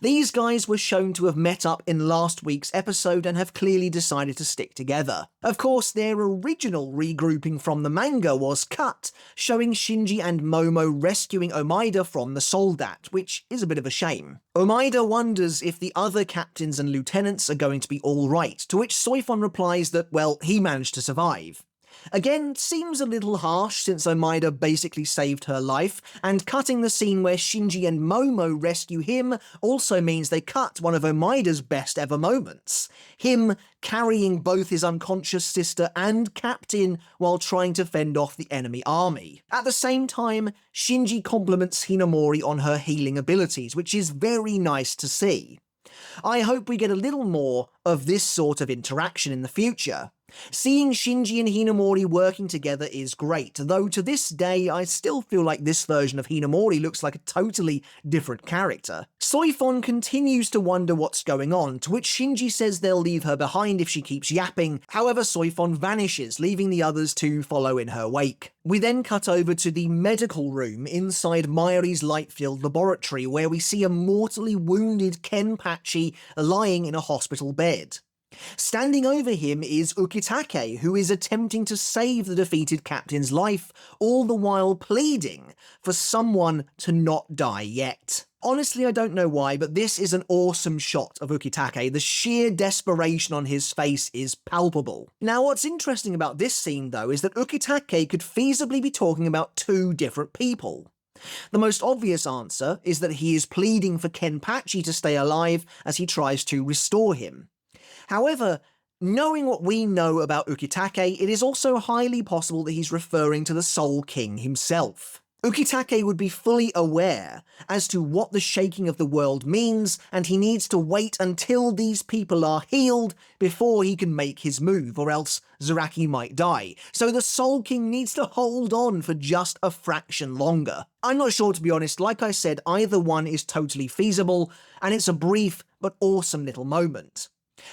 These guys were shown to have met up in last week's episode and have clearly decided to stick together. Of course, their original regrouping from the manga was cut, showing Shinji and Momo rescuing Omaida from the Soldat, which is a bit of a shame. Omaida wonders if the other captains and lieutenants are going to be alright, to which Soifon replies that, well, he managed to survive. Again, seems a little harsh since Omaida basically saved her life, and cutting the scene where Shinji and Momo rescue him also means they cut one of Omaida's best ever moments. Him carrying both his unconscious sister and captain while trying to fend off the enemy army. At the same time, Shinji compliments Hinamori on her healing abilities, which is very nice to see. I hope we get a little more of this sort of interaction in the future. Seeing Shinji and Hinamori working together is great, though to this day I still feel like this version of Hinamori looks like a totally different character. Soifon continues to wonder what's going on, to which Shinji says they'll leave her behind if she keeps yapping. However, Soifon vanishes, leaving the others to follow in her wake. We then cut over to the medical room inside Mayuri's light-filled laboratory, where we see a mortally wounded Kenpachi lying in a hospital bed. Standing over him is Ukitake, who is attempting to save the defeated captain's life, all the while pleading for someone to not die yet. Honestly, I don't know why, but this is an awesome shot of Ukitake. The sheer desperation on his face is palpable. Now, what's interesting about this scene, though, is that Ukitake could feasibly be talking about two different people. The most obvious answer is that he is pleading for Kenpachi to stay alive as he tries to restore him. However, knowing what we know about Ukitake, it is also highly possible that he's referring to the Soul King himself. Ukitake would be fully aware as to what the shaking of the world means, and he needs to wait until these people are healed before he can make his move, or else Zaraki might die. So the Soul King needs to hold on for just a fraction longer. I'm not sure, to be honest. Like I said, either one is totally feasible, and it's a brief but awesome little moment.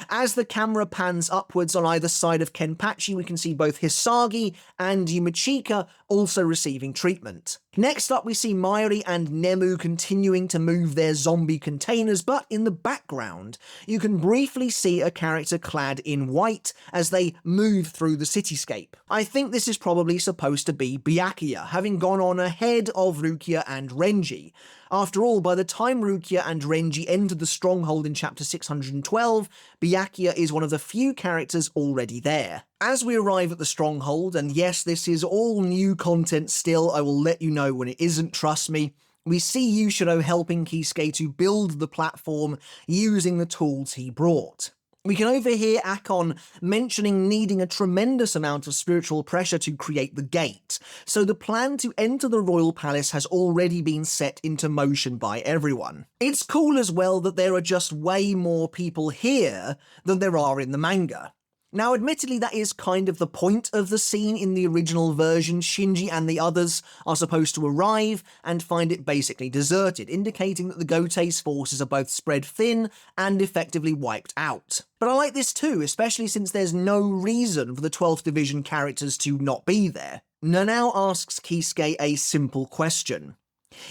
As the camera pans upwards on either side of Kenpachi, we can see both Hisagi and Yumachika also receiving treatment. Next up, we see Mayuri and Nemu continuing to move their zombie containers, but in the background, you can briefly see a character clad in white as they move through the cityscape. I think this is probably supposed to be Byakuya, having gone on ahead of Rukia and Renji. After all, by the time Rukia and Renji entered the stronghold in chapter 612, Byakuya is one of the few characters already there. As we arrive at the stronghold, and yes, this is all new content still, I will let you know when it isn't, trust me, we see Yushiro helping Kisuke to build the platform using the tools he brought. We can overhear Akon mentioning needing a tremendous amount of spiritual pressure to create the gate, so the plan to enter the royal palace has already been set into motion by everyone. It's cool as well that there are just way more people here than there are in the manga. Now, admittedly, that is kind of the point of the scene in the original version. Shinji and the others are supposed to arrive and find it basically deserted, indicating that the Gotei's forces are both spread thin and effectively wiped out. But I like this too, especially since there's no reason for the 12th Division characters to not be there. Nanao asks Kisuke a simple question.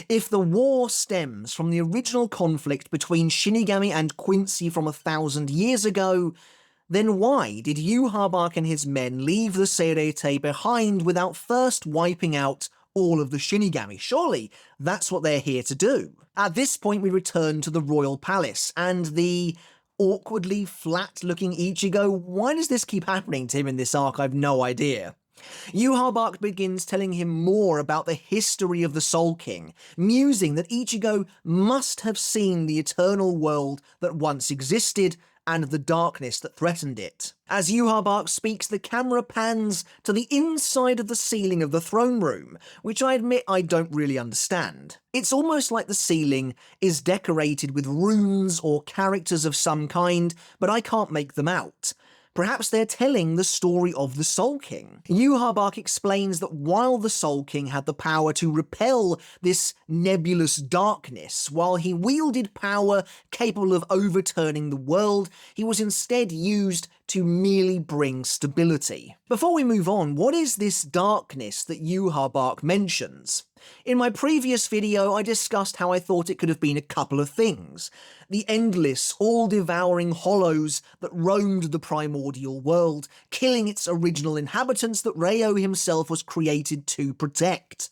If the war stems from the original conflict between Shinigami and Quincy from 1,000 years ago, then why did Yhwach and his men leave the Seirete behind without first wiping out all of the Shinigami? Surely that's what they're here to do. At this point, we return to the royal palace, and the awkwardly flat-looking Ichigo. Why does this keep happening to him in this arc? I've no idea. Yhwach begins telling him more about the history of the Soul King, musing that Ichigo must have seen the eternal world that once existed and the darkness that threatened it. As Yhwach speaks, the camera pans to the inside of the ceiling of the throne room, which I admit I don't really understand. It's almost like the ceiling is decorated with runes or characters of some kind, but I can't make them out. Perhaps they're telling the story of the Soul King. Yhwach explains that while the Soul King had the power to repel this nebulous darkness, while he wielded power capable of overturning the world, he was instead used to merely bring stability. Before we move on, what is this darkness that Yhwach mentions? In my previous video, I discussed how I thought it could have been a couple of things. The endless, all-devouring hollows that roamed the primordial world, killing its original inhabitants that Reo himself was created to protect.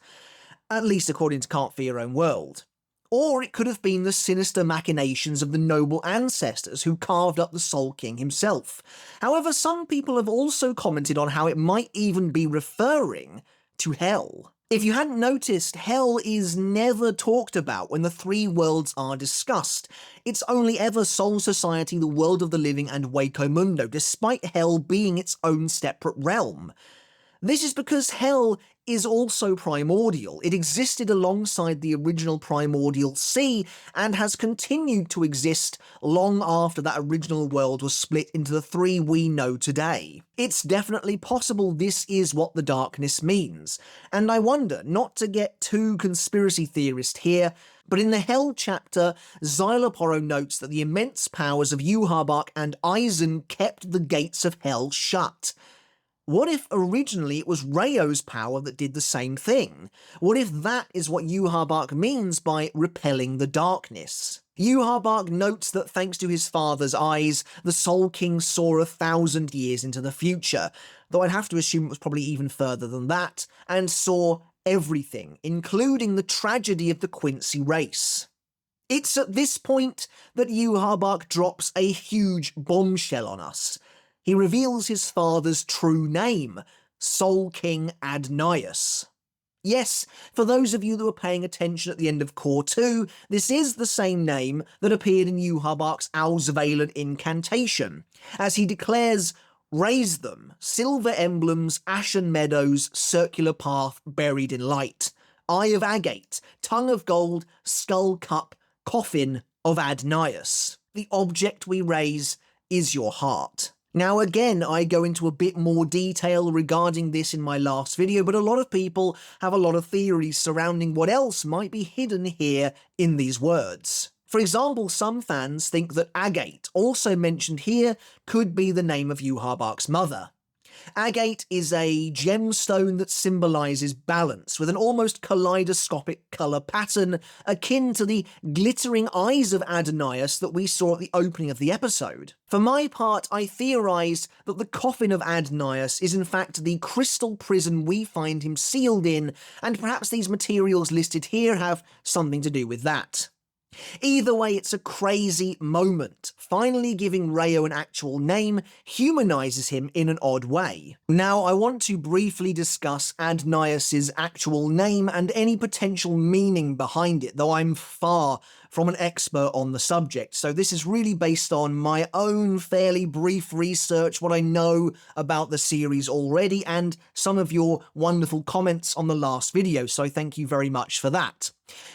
At least according to Can't Fear Your Own World. Or it could have been the sinister machinations of the noble ancestors who carved up the Soul King himself. However, some people have also commented on how it might even be referring to Hell. If you hadn't noticed, Hell is never talked about when the three worlds are discussed. It's only ever Soul Society, the world of the living, and Waco Mundo, despite Hell being its own separate realm. This is because hell is also primordial. It existed alongside the original primordial sea and has continued to exist long after that original world was split into the three we know today. It's definitely possible this is what the darkness means, and I wonder, not to get too conspiracy theorist here, but in the Hell chapter, Xyloporo notes that the immense powers of Yhwach and Aizen kept the gates of hell shut. What if originally it was Ryo's power that did the same thing? What if that is what Yhwach means by repelling the darkness? Yhwach notes that thanks to his father's eyes, the Soul King saw 1,000 years into the future, though I'd have to assume it was probably even further than that, and saw everything, including the tragedy of the Quincy race. It's at this point that Yhwach drops a huge bombshell on us. He reveals his father's true name, Soul King Adnyeus. Yes, for those of you that were paying attention at the end of Core 2, this is the same name that appeared in Yhwach's Alzvalen incantation, as he declares, "Raise them, silver emblems, ashen meadows, circular path buried in light. Eye of agate, tongue of gold, skull cup, coffin of Adnyeus. The object we raise is your heart." Now again, I go into a bit more detail regarding this in my last video, but a lot of people have a lot of theories surrounding what else might be hidden here in these words. For example, some fans think that agate, also mentioned here, could be the name of Yhwach's mother. Agate is a gemstone that symbolises balance, with an almost kaleidoscopic colour pattern akin to the glittering eyes of Adnyeus that we saw at the opening of the episode. For my part, I theorised that the coffin of Adnyeus is in fact the crystal prison we find him sealed in, and perhaps these materials listed here have something to do with that. Either way, it's a crazy moment. Finally giving Ryo an actual name humanises him in an odd way. Now, I want to briefly discuss Adnyeus' actual name and any potential meaning behind it, though I'm far from an expert on the subject, so this is really based on my own fairly brief research, what I know about the series already, and some of your wonderful comments on the last video, so thank you very much for that.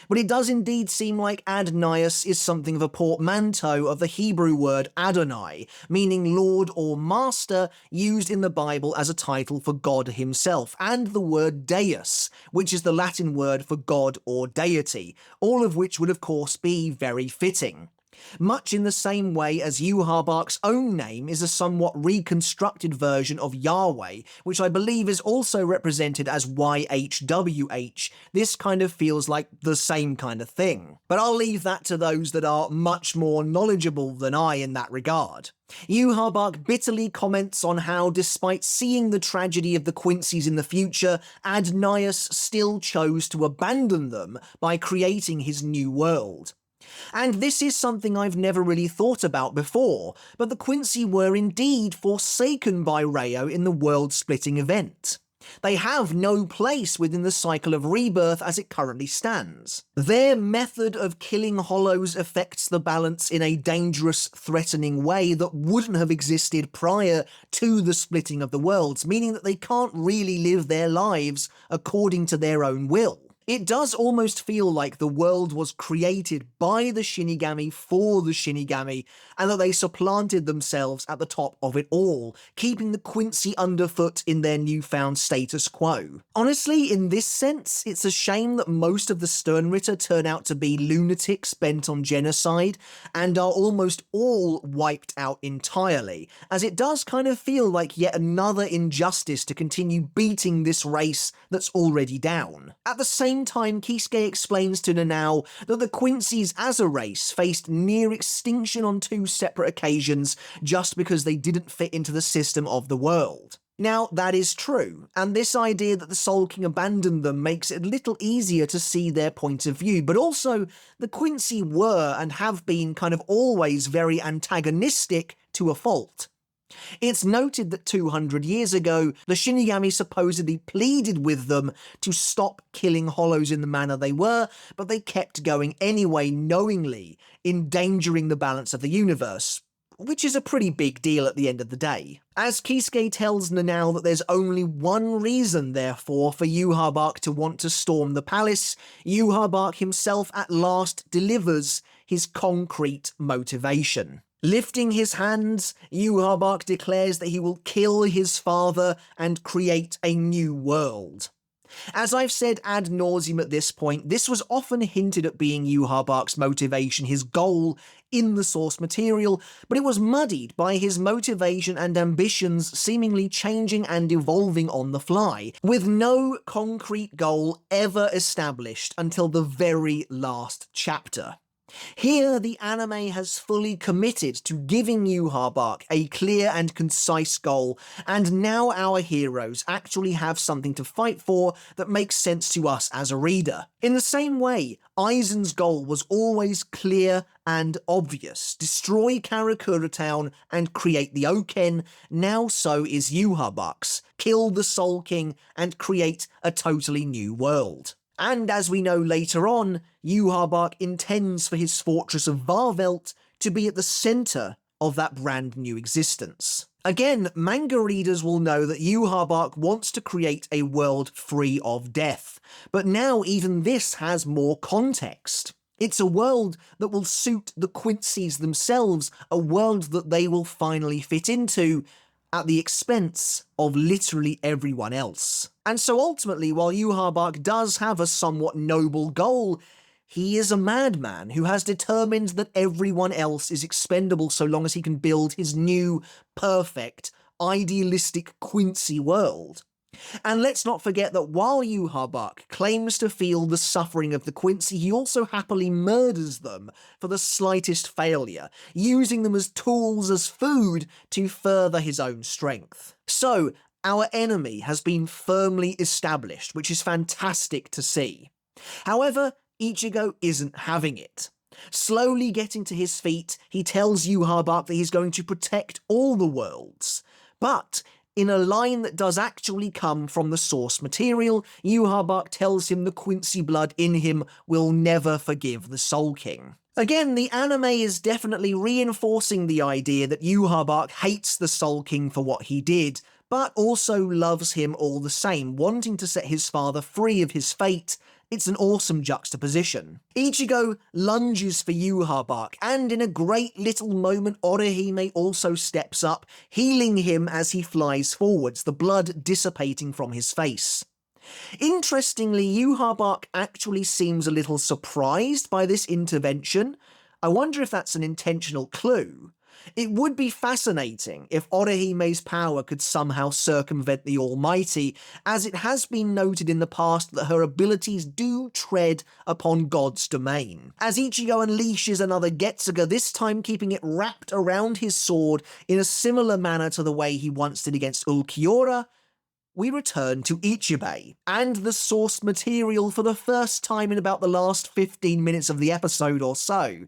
But it does indeed seem like Adnyeus is something of a portmanteau of the Hebrew word Adonai, meaning Lord or Master, used in the Bible as a title for God himself, and the word Deus, which is the Latin word for God or deity, all of which would of course be very fitting. Much in the same way as Yhwach's own name is a somewhat reconstructed version of Yahweh, which I believe is also represented as YHWH, this kind of feels like the same kind of thing. But I'll leave that to those that are much more knowledgeable than I in that regard. Yhwach bitterly comments on how, despite seeing the tragedy of the Quincy's in the future, Adnyeus still chose to abandon them by creating his new world. And this is something I've never really thought about before, but the Quincy were indeed forsaken by Ryo in the world-splitting event. They have no place within the cycle of rebirth as it currently stands. Their method of killing hollows affects the balance in a dangerous, threatening way that wouldn't have existed prior to the splitting of the worlds, meaning that they can't really live their lives according to their own will. It does almost feel like the world was created by the Shinigami for the Shinigami, and that they supplanted themselves at the top of it all, keeping the Quincy underfoot in their newfound status quo. Honestly, in this sense, it's a shame that most of the sternritter turn out to be lunatics bent on genocide, and are almost all wiped out entirely, as it does kind of feel like yet another injustice to continue beating this race that's already down. At the same time, Kisuke explains to Nanao that the Quincy's as a race faced near extinction on 2 separate occasions just because they didn't fit into the system of the world. Now, that is true, and this idea that the Soul King abandoned them makes it a little easier to see their point of view, but also, the Quincy were and have been kind of always very antagonistic to a fault. It's noted that 200 years ago, the Shinigami supposedly pleaded with them to stop killing hollows in the manner they were, but they kept going anyway, knowingly, endangering the balance of the universe. which is a pretty big deal at the end of the day. As Kisuke tells Nanao that there's only one reason, therefore, for Yhwach to want to storm the palace, Yhwach himself at last delivers his concrete motivation. Lifting his hands, Yhwach declares that he will kill his father and create a new world. As I've said ad nauseum at this point, this was often hinted at being Yhwach's motivation, his goal in the source material, but it was muddied by his motivation and ambitions seemingly changing and evolving on the fly, with no concrete goal ever established until the very last chapter. Here, the anime has fully committed to giving Yhwach a clear and concise goal, and now our heroes actually have something to fight for that makes sense to us as a reader. In the same way, Aizen's goal was always clear and obvious: destroy Karakura Town and create the Oken. Now so is Yhwach's: kill the Soul King and create a totally new world. And as we know later on, Yhwach intends for his fortress of Varvelt to be at the centre of that brand new existence. Again, manga readers will know that Yhwach wants to create a world free of death, but now even this has more context. It's a world that will suit the Quincy's themselves, a world that they will finally fit into, at the expense of literally everyone else. And so ultimately, while Yhwach does have a somewhat noble goal, he is a madman who has determined that everyone else is expendable so long as he can build his new, perfect, idealistic Quincy world. And let's not forget that while Yhwach claims to feel the suffering of the Quincy, he also happily murders them for the slightest failure, using them as tools, as food, to further his own strength. So, our enemy has been firmly established, which is fantastic to see. However, Ichigo isn't having it. Slowly getting to his feet, he tells Yhwach that he's going to protect all the worlds. But in a line that does actually come from the source material, Yhwach tells him the Quincy blood in him will never forgive the Soul King. Again, the anime is definitely reinforcing the idea that Yhwach hates the Soul King for what he did, but also loves him all the same, wanting to set his father free of his fate. It's an awesome juxtaposition. Ichigo lunges for Yhwach, and in a great little moment, Orihime also steps up, healing him as he flies forwards, the blood dissipating from his face. Interestingly, Yhwach actually seems a little surprised by this intervention. I wonder if that's an intentional clue. It would be fascinating if Orihime's power could somehow circumvent the Almighty, as it has been noted in the past that her abilities do tread upon God's domain. As Ichigo unleashes another Getsuga, this time keeping it wrapped around his sword in a similar manner to the way he once did against Ulquiorra, we return to Ichibei, and the source material for the first time in about the last 15 minutes of the episode or so.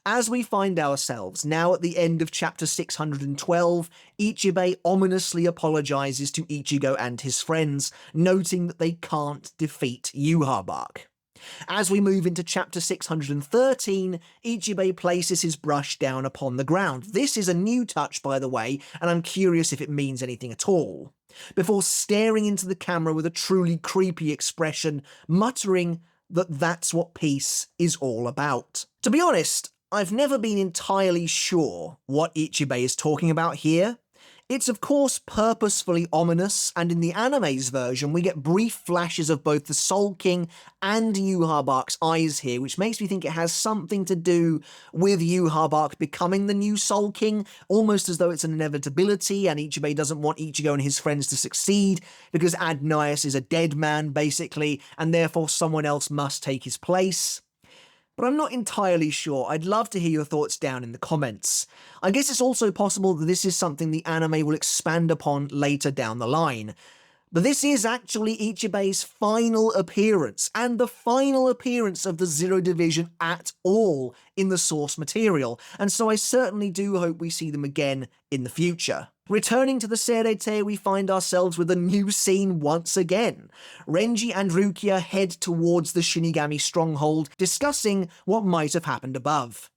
As we find ourselves now at the end of chapter 612, Ichibei ominously apologizes to Ichigo and his friends, noting that they can't defeat Yhwach. As we move into chapter 613, Ichibei places his brush down upon the ground. This is a new touch, by the way, and I'm curious if it means anything at all. Before staring into the camera with a truly creepy expression, muttering that that's what peace is all about. To be honest, I've never been entirely sure what Ichibei is talking about here. It's of course purposefully ominous, and in the anime's version we get brief flashes of both the Soul King and Yhwach's eyes here, which makes me think it has something to do with Yhwach becoming the new Soul King, almost as though it's an inevitability and Ichibei doesn't want Ichigo and his friends to succeed because Adnyeus is a dead man basically, and therefore someone else must take his place. But I'm not entirely sure. I'd love to hear your thoughts down in the comments. I guess it's also possible that this is something the anime will expand upon later down the line. But this is actually Ichibei's final appearance, and the final appearance of the Zero Division at all in the source material, and so I certainly do hope we see them again in the future. Returning to the Serete, we find ourselves with a new scene once again. Renji and Rukia head towards the Shinigami stronghold, discussing what might have happened above.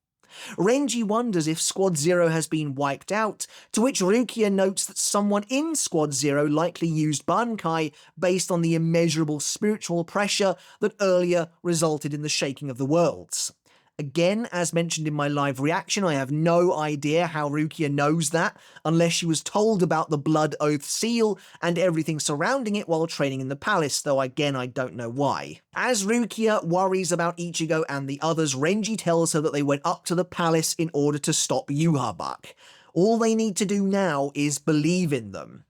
Renji wonders if Squad Zero has been wiped out, to which Rukia notes that someone in Squad Zero likely used bankai based on the immeasurable spiritual pressure that earlier resulted in the shaking of the worlds. Again, as mentioned in my live reaction, I have no idea how Rukia knows that, unless she was told about the Blood Oath seal and everything surrounding it while training in the palace, though again I don't know why. As Rukia worries about Ichigo and the others, Renji tells her that they went up to the palace in order to stop Yhwach. All they need to do now is believe in them.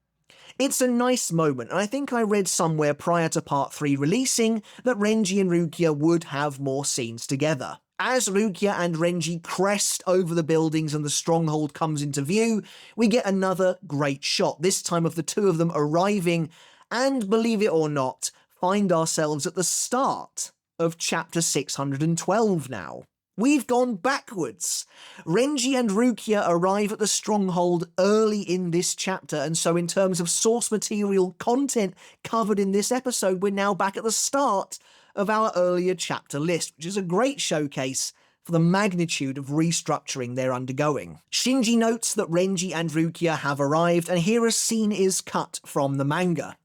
It's a nice moment, and I think I read somewhere prior to Part 3 releasing that Renji and Rukia would have more scenes together. As Rukia and Renji crest over the buildings and the stronghold comes into view, we get another great shot, this time of the two of them arriving, and believe it or not, find ourselves at the start of chapter 612 now. We've gone backwards. Renji and Rukia arrive at the stronghold early in this chapter, and so in terms of source material content covered in this episode, we're now back at the start of our earlier chapter list, which is a great showcase for the magnitude of restructuring they're undergoing. Shinji notes that Renji and Rukia have arrived, and here a scene is cut from the manga.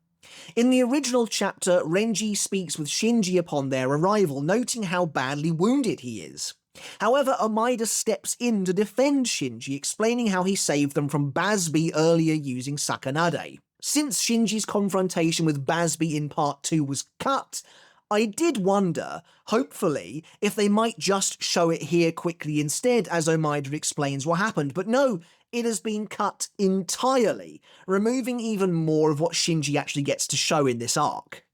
In the original chapter, Renji speaks with Shinji upon their arrival, noting how badly wounded he is. However, Amida steps in to defend Shinji, explaining how he saved them from Basby earlier using Sakanade. Since Shinji's confrontation with Basby in Part 2 was cut, I did wonder, hopefully, if they might just show it here quickly instead as Amida explains what happened, but no, it has been cut entirely, removing even more of what Shinji actually gets to show in this arc.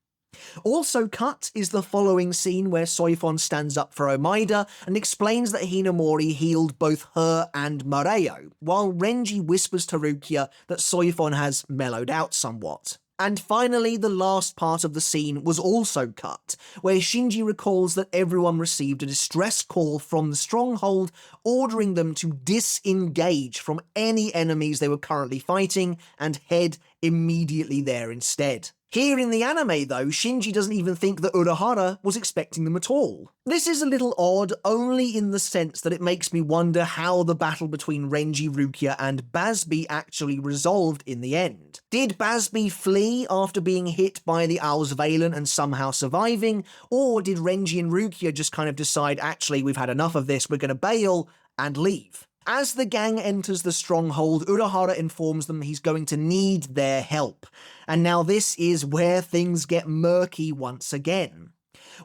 Also cut is the following scene where Soifon stands up for Amida and explains that Hinamori healed both her and Mareo, while Renji whispers to Rukia that Soifon has mellowed out somewhat. And finally, the last part of the scene was also cut, where Shinji recalls that everyone received a distress call from the stronghold ordering them to disengage from any enemies they were currently fighting and head immediately there instead. Here in the anime though, Shinji doesn't even think that Urahara was expecting them at all. This is a little odd, only in the sense that it makes me wonder how the battle between Renji, Rukia and Basby actually resolved in the end. Did Basby flee after being hit by the Owl's Valen and somehow surviving, or did Renji and Rukia just kind of decide, actually we've had enough of this, we're going to bail and leave? As the gang enters the stronghold, Urahara informs them he's going to need their help, and now this is where things get murky once again.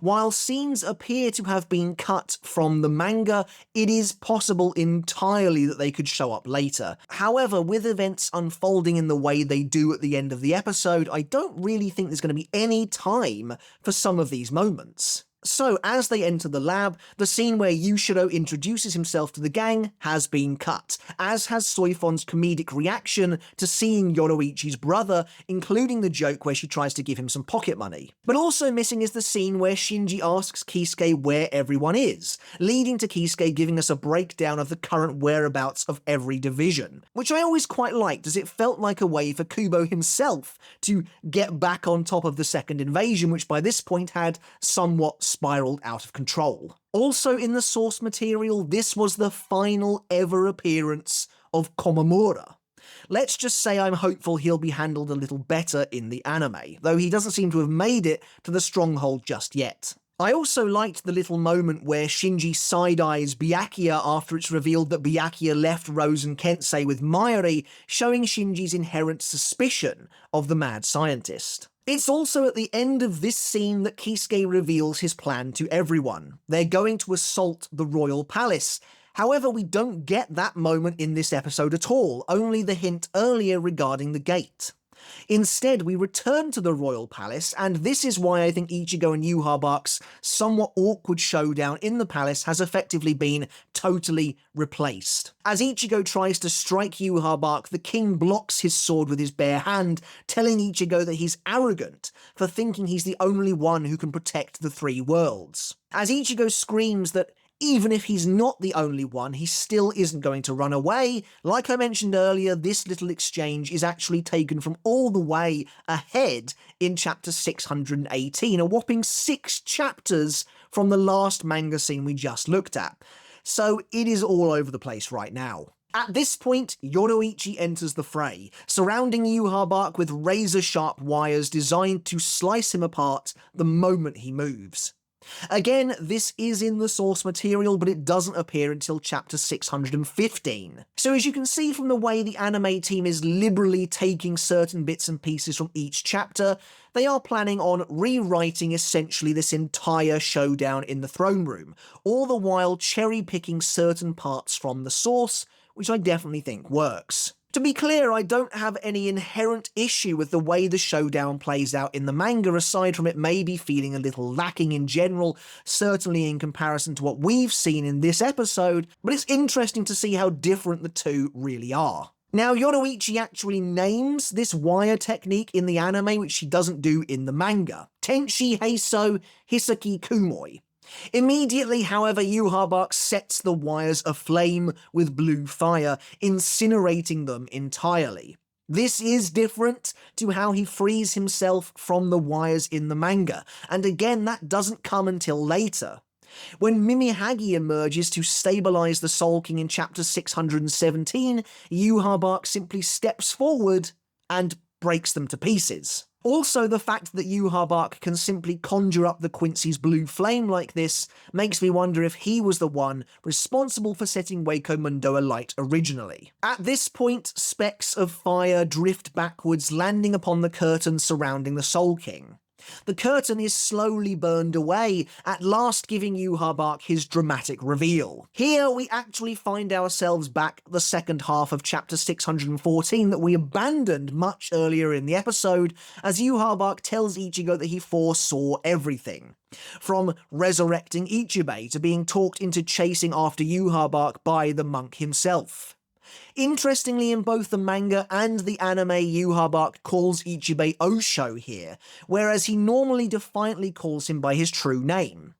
While scenes appear to have been cut from the manga, it is possible entirely that they could show up later. However, with events unfolding in the way they do at the end of the episode, I don't really think there's going to be any time for some of these moments. So, as they enter the lab, the scene where Yushiro introduces himself to the gang has been cut, as has Soifon's comedic reaction to seeing Yoroichi's brother, including the joke where she tries to give him some pocket money. But also missing is the scene where Shinji asks Kisuke where everyone is, leading to Kisuke giving us a breakdown of the current whereabouts of every division, which I always quite liked, as it felt like a way for Kubo himself to get back on top of the second invasion, which by this point had somewhat spiraled out of control. Also in the source material, this was the final ever appearance of Komamura. Let's just say I'm hopeful he'll be handled a little better in the anime, though he doesn't seem to have made it to the stronghold just yet. I also liked the little moment where Shinji side-eyes Byakuya after it's revealed that Byakuya left Rose and Kensei with Mayuri, showing Shinji's inherent suspicion of the mad scientist. It's also at the end of this scene that Kisuke reveals his plan to everyone. They're going to assault the royal palace. However, we don't get that moment in this episode at all, only the hint earlier regarding the gate. Instead, we return to the royal palace, and this is why I think Ichigo and Yhwach's somewhat awkward showdown in the palace has effectively been totally replaced. As Ichigo tries to strike Yhwach, the king blocks his sword with his bare hand, telling Ichigo that he's arrogant for thinking he's the only one who can protect the three worlds. As Ichigo screams that even if he's not the only one, he still isn't going to run away. Like I mentioned earlier, this little exchange is actually taken from all the way ahead in chapter 618, a whopping 6 chapters from the last manga scene we just looked at. so it is all over the place right now. At this point, Yoruichi enters the fray, surrounding Yhwach with razor-sharp wires designed to slice him apart the moment he moves. Again, this is in the source material, but it doesn't appear until chapter 615. So as you can see from the way the anime team is liberally taking certain bits and pieces from each chapter, they are planning on rewriting essentially this entire showdown in the throne room, all the while cherry-picking certain parts from the source, which I definitely think works. To be clear, I don't have any inherent issue with the way the showdown plays out in the manga, aside from it maybe feeling a little lacking in general, certainly in comparison to what we've seen in this episode, but it's interesting to see how different the two really are. Now, Yoruichi actually names this wire technique in the anime, which she doesn't do in the manga. Tenshi Heiso Hisaki Kumoi. Immediately, however, Yhwach sets the wires aflame with blue fire, incinerating them entirely. This is different to how he frees himself from the wires in the manga, and again that doesn't come until later. When Mimihagi emerges to stabilize the Soul King in chapter 617, Yhwach simply steps forward and breaks them to pieces. Also, the fact that Yhwach can simply conjure up the Quincy's blue flame like this makes me wonder if he was the one responsible for setting Waco Mundo alight originally. At this point, specks of fire drift backwards, landing upon the curtain surrounding the Soul King. The curtain is slowly burned away, at last giving Yhwach his dramatic reveal. Here we actually find ourselves back at the second half of chapter 614 that we abandoned much earlier in the episode, as Yhwach tells Ichigo that he foresaw everything. From resurrecting Ichibei to being talked into chasing after Yhwach by the monk himself. Interestingly, in both the manga and the anime, Yhwach calls Ichibei Osho here, whereas he normally defiantly calls him by his true name.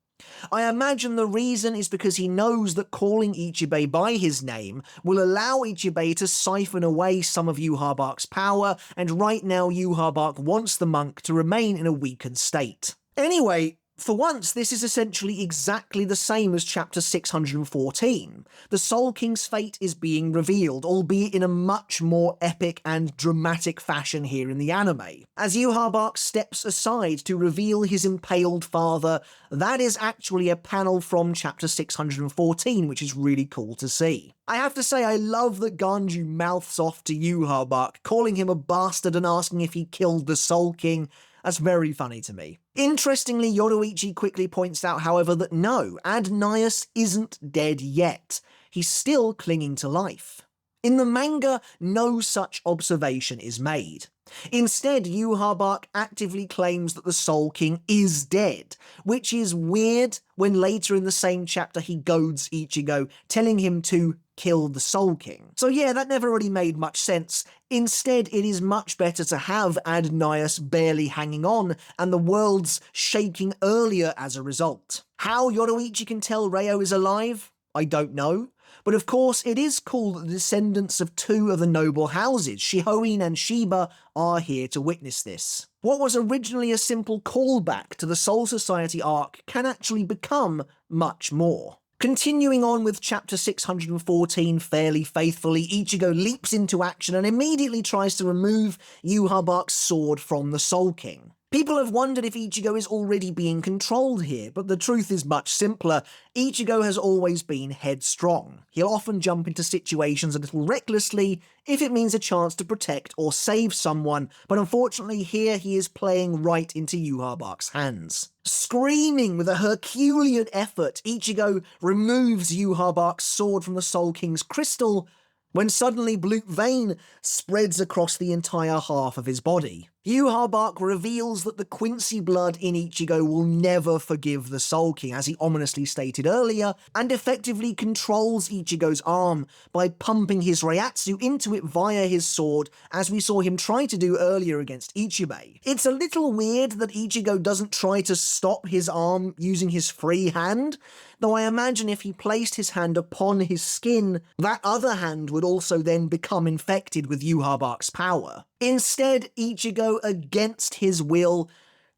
I imagine the reason is because he knows that calling Ichibei by his name will allow Ichibei to siphon away some of Yhwach's power, and right now Yhwach wants the monk to remain in a weakened state. Anyway, for once, this is essentially exactly the same as chapter 614. The Soul King's fate is being revealed, albeit in a much more epic and dramatic fashion here in the anime. As Yhwach steps aside to reveal his impaled father, that is actually a panel from chapter 614, which is really cool to see. I have to say, I love that Ganju mouths off to Yhwach, calling him a bastard and asking if he killed the Soul King. That's very funny to me. Interestingly, Yoruichi quickly points out, however, that no, Adnyeus isn't dead yet. He's still clinging to life. In the manga, no such observation is made. Instead, Yhwach actively claims that the Soul King is dead, which is weird when later in the same chapter he goads Ichigo, telling him to kill the Soul King. So yeah, that never really made much sense. Instead, it is much better to have Adnyeus barely hanging on, and the world's shaking earlier as a result. How Yoruichi can tell Reo is alive? I don't know. But of course, it is cool that the descendants of two of the noble houses, Shihoin and Shiba, are here to witness this. What was originally a simple callback to the Soul Society arc can actually become much more. Continuing on with chapter 614 fairly faithfully, Ichigo leaps into action and immediately tries to remove Yhwach's sword from the Soul King. People have wondered if Ichigo is already being controlled here, but the truth is much simpler. Ichigo has always been headstrong. He'll often jump into situations a little recklessly if it means a chance to protect or save someone, but unfortunately here he is playing right into Yhwach's hands. Screaming with a Herculean effort, Ichigo removes Yhwach's sword from the Soul King's crystal, when suddenly blue vein spreads across the entire half of his body. Yhwach reveals that the Quincy blood in Ichigo will never forgive the Soul King, as he ominously stated earlier, and effectively controls Ichigo's arm by pumping his Reiatsu into it via his sword, as we saw him try to do earlier against Ichibei. It's a little weird that Ichigo doesn't try to stop his arm using his free hand, though I imagine if he placed his hand upon his skin, that other hand would also then become infected with Yhwach's power. Instead, Ichigo, against his will,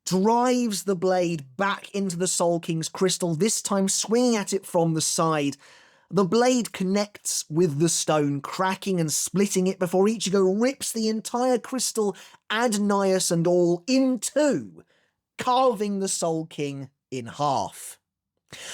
drives the blade back into the Soul King's crystal, this time swinging at it from the side. The blade connects with the stone, cracking and splitting it before Ichigo rips the entire crystal, Adnyeus and all, in two, carving the Soul King in half.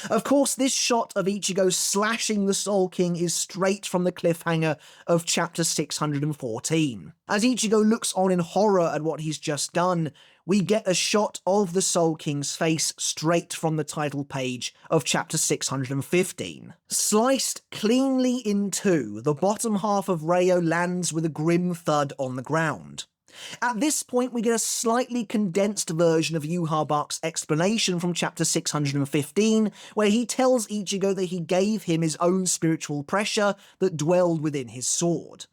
Of course, this shot of Ichigo slashing the Soul King is straight from the cliffhanger of chapter 614. As Ichigo looks on in horror at what he's just done, we get a shot of the Soul King's face straight from the title page of chapter 615. Sliced cleanly in two, the bottom half of Ryo lands with a grim thud on the ground. At this point, we get a slightly condensed version of Yhwach's explanation from chapter 615, where he tells Ichigo that he gave him his own spiritual pressure that dwelled within his sword.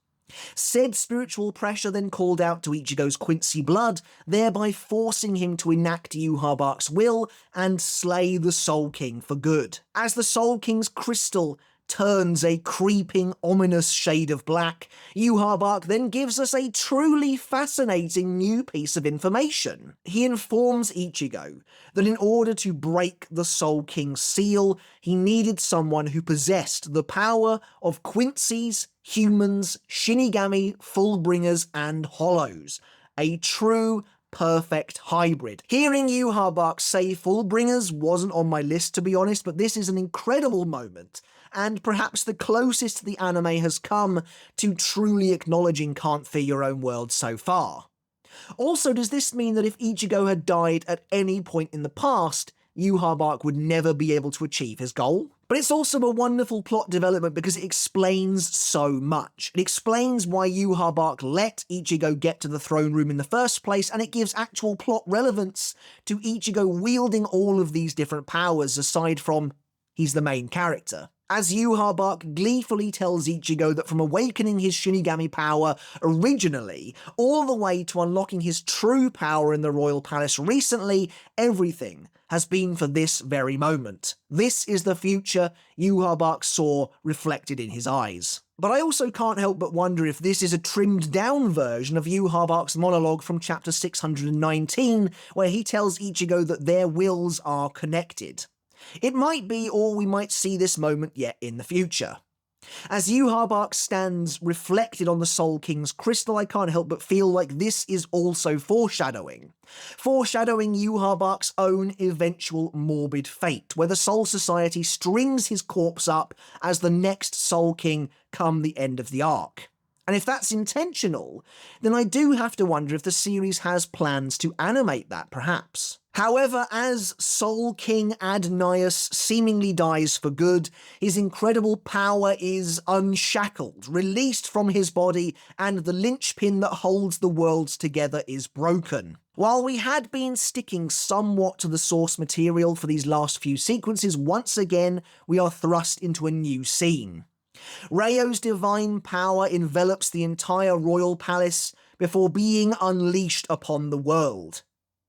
Said spiritual pressure then called out to Ichigo's Quincy blood, thereby forcing him to enact Yhwach's will and slay the Soul King for good. As the Soul King's crystal turns a creeping, ominous shade of black, Yhwach then gives us a truly fascinating new piece of information. He informs Ichigo that in order to break the Soul King's seal, he needed someone who possessed the power of Quincy's, humans, Shinigami, Fullbringers, and Hollows. A true perfect hybrid. Hearing Yhwach say Fullbringers wasn't on my list, to be honest, but this is an incredible moment, and perhaps the closest the anime has come to truly acknowledging Can't Fear Your Own World so far. Also, does this mean that if Ichigo had died at any point in the past, Yhwach would never be able to achieve his goal? But it's also a wonderful plot development because it explains so much. It explains why Yhwach let Ichigo get to the throne room in the first place, and it gives actual plot relevance to Ichigo wielding all of these different powers aside from he's the main character. As Yhwach gleefully tells Ichigo that from awakening his Shinigami power originally, all the way to unlocking his true power in the Royal Palace recently, everything has been for this very moment. This is the future Yhwach saw reflected in his eyes. But I also can't help but wonder if this is a trimmed down version of Yhwach's monologue from chapter 619, where he tells Ichigo that their wills are connected. It might be, or we might see this moment yet in the future. As Yhwach stands reflected on the Soul King's crystal, I can't help but feel like this is also foreshadowing. Foreshadowing Yhwach's own eventual morbid fate, where the Soul Society strings his corpse up as the next Soul King come the end of the arc. And if that's intentional, then I do have to wonder if the series has plans to animate that, perhaps. However, as Soul King Adnyeus seemingly dies for good, his incredible power is unshackled, released from his body, and the linchpin that holds the worlds together is broken. While we had been sticking somewhat to the source material for these last few sequences, once again we are thrust into a new scene. Ryo's divine power envelops the entire royal palace before being unleashed upon the world.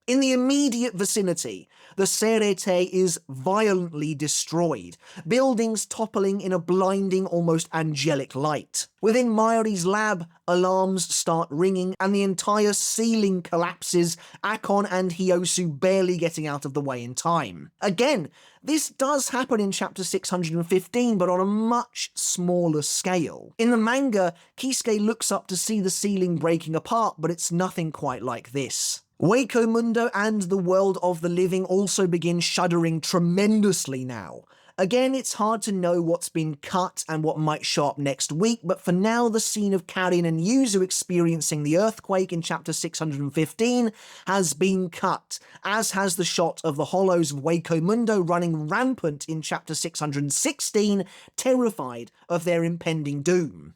In the immediate vicinity, the Serete is violently destroyed, buildings toppling in a blinding, almost angelic light. Within Mayuri's lab, alarms start ringing and the entire ceiling collapses, Akon and Hyosu barely getting out of the way in time. Again, this does happen in chapter 615, but on a much smaller scale. In the manga, Kisuke looks up to see the ceiling breaking apart, but it's nothing quite like this. Hueco Mundo and the world of the living also begin shuddering tremendously now. Again, it's hard to know what's been cut and what might show up next week, but for now the scene of Karin and Yuzu experiencing the earthquake in chapter 615 has been cut, as has the shot of the hollows of Hueco Mundo running rampant in chapter 616, terrified of their impending doom.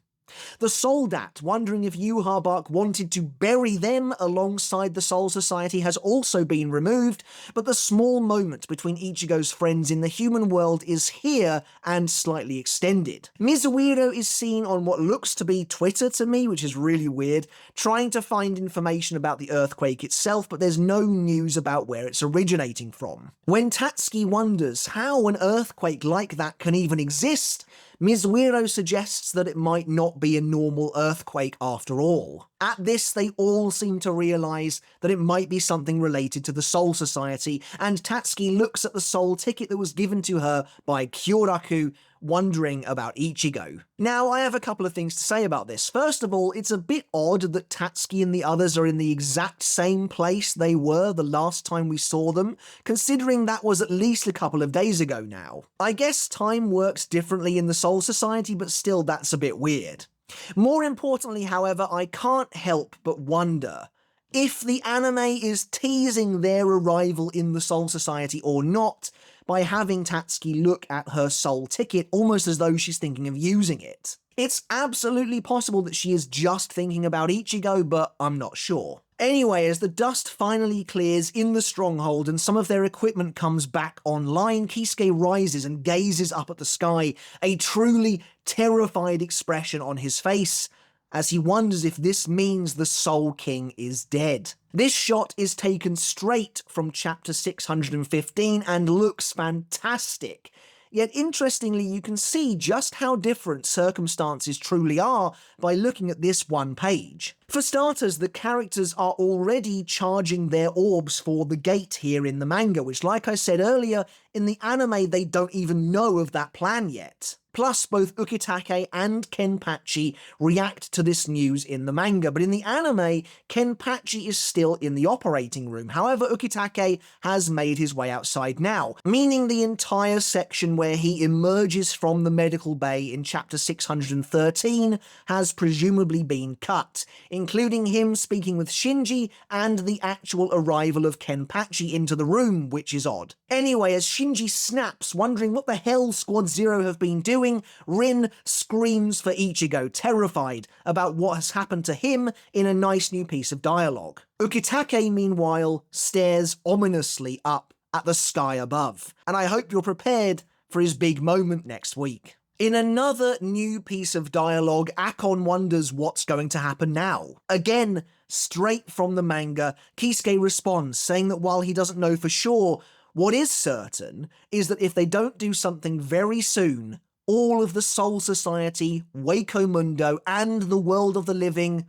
The Soldat, wondering if Yhwach wanted to bury them alongside the Soul Society, has also been removed, but the small moment between Ichigo's friends in the human world is here and slightly extended. Mizuhiro is seen on what looks to be Twitter to me, which is really weird, trying to find information about the earthquake itself, but there's no news about where it's originating from. When Tatsuki wonders how an earthquake like that can even exist, Mizuhiro suggests that it might not be a normal earthquake after all. At this, they all seem to realize that it might be something related to the Soul Society, and Tatsuki looks at the soul ticket that was given to her by Kyoraku, wondering about Ichigo. Now, I have a couple of things to say about this. First of all, it's a bit odd that Tatsuki and the others are in the exact same place they were the last time we saw them, considering that was at least a couple of days ago now. I guess time works differently in the Soul Society, but still that's a bit weird. More importantly, however, I can't help but wonder if the anime is teasing their arrival in the Soul Society or not by having Tatsuki look at her soul ticket almost as though she's thinking of using it. It's absolutely possible that she is just thinking about Ichigo, but I'm not sure. Anyway, as the dust finally clears in the stronghold and some of their equipment comes back online, Kisuke rises and gazes up at the sky, a truly terrified expression on his face, as he wonders if this means the Soul King is dead. This shot is taken straight from chapter 615 and looks fantastic. Yet interestingly, you can see just how different circumstances truly are by looking at this one page. For starters, the characters are already charging their orbs for the gate here in the manga, which, like I said earlier, in the anime they don't even know of that plan yet. Plus, both Ukitake and Kenpachi react to this news in the manga, but in the anime, Kenpachi is still in the operating room. However, Ukitake has made his way outside now, meaning the entire section where he emerges from the medical bay in chapter 613 has presumably been cut, including him speaking with Shinji and the actual arrival of Kenpachi into the room, which is odd. Anyway, as Shinji snaps, wondering what the hell Squad Zero have been doing, Rin screams for Ichigo, terrified about what has happened to him in a nice new piece of dialogue. Ukitake, meanwhile, stares ominously up at the sky above, and I hope you're prepared for his big moment next week. In another new piece of dialogue, Akon wonders what's going to happen now. Again, straight from the manga, Kisuke responds, saying that while he doesn't know for sure, what is certain is that if they don't do something very soon, all of the Soul Society, Waco Mundo, and the world of the living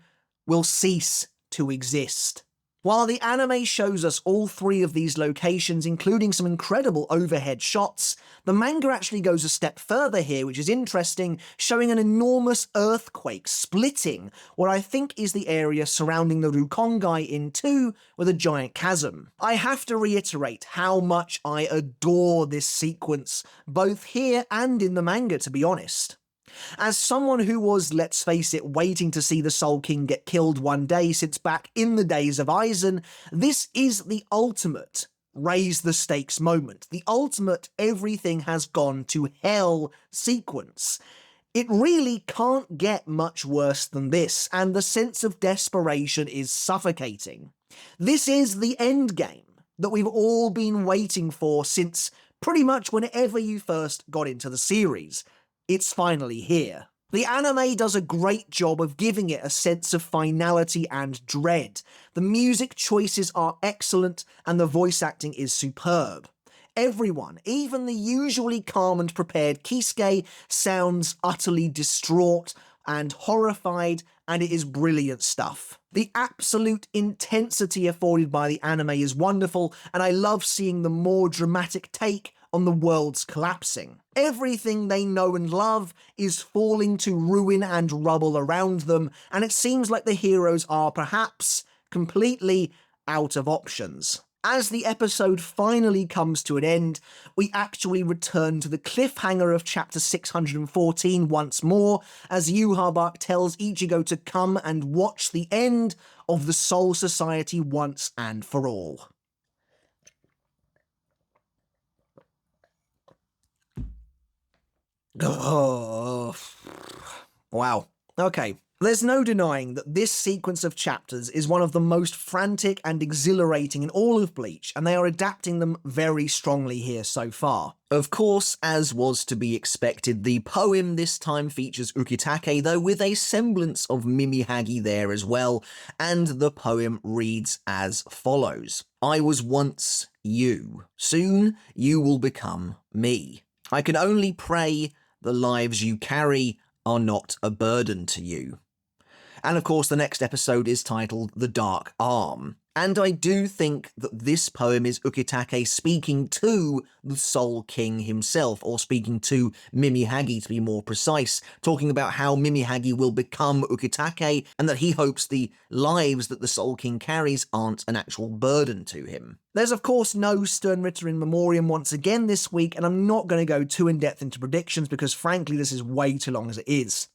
will cease to exist. While the anime shows us all three of these locations, including some incredible overhead shots, the manga actually goes a step further here, which is interesting, showing an enormous earthquake splitting what I think is the area surrounding the Rukongai in two with a giant chasm. I have to reiterate how much I adore this sequence, both here and in the manga, to be honest. As someone who was, let's face it, waiting to see the Soul King get killed one day since back in the days of Aizen, this is the ultimate raise the stakes moment, the ultimate everything has gone to hell sequence. It really can't get much worse than this, and the sense of desperation is suffocating. This is the endgame that we've all been waiting for since pretty much whenever you first got into the series. It's finally here. The anime does a great job of giving it a sense of finality and dread. The music choices are excellent and the voice acting is superb. Everyone, even the usually calm and prepared Kisuke, sounds utterly distraught and horrified, and it is brilliant stuff. The absolute intensity afforded by the anime is wonderful, and I love seeing the more dramatic take on the world's collapsing. Everything they know and love is falling to ruin and rubble around them, and it seems like the heroes are perhaps completely out of options. As the episode finally comes to an end, we actually return to the cliffhanger of chapter 614 once more, as Yhwach tells Ichigo to come and watch the end of the Soul Society once and for all. Oh, wow. Okay. There's no denying that this sequence of chapters is one of the most frantic and exhilarating in all of Bleach, and they are adapting them very strongly here so far. Of course, as was to be expected, the poem this time features Ukitake, though with a semblance of Mimihagi there as well, and the poem reads as follows. I was once you. Soon you will become me. I can only pray the lives you carry are not a burden to you. And of course, the next episode is titled The Dark Arm. And I do think that this poem is Ukitake speaking to the Soul King himself, or speaking to Mimihagi to be more precise, talking about how Mimihagi will become Ukitake, and that he hopes the lives that the Soul King carries aren't an actual burden to him. There's of course no Sternritter in Memoriam once again this week, and I'm not going to go too in-depth into predictions because frankly this is way too long as it is.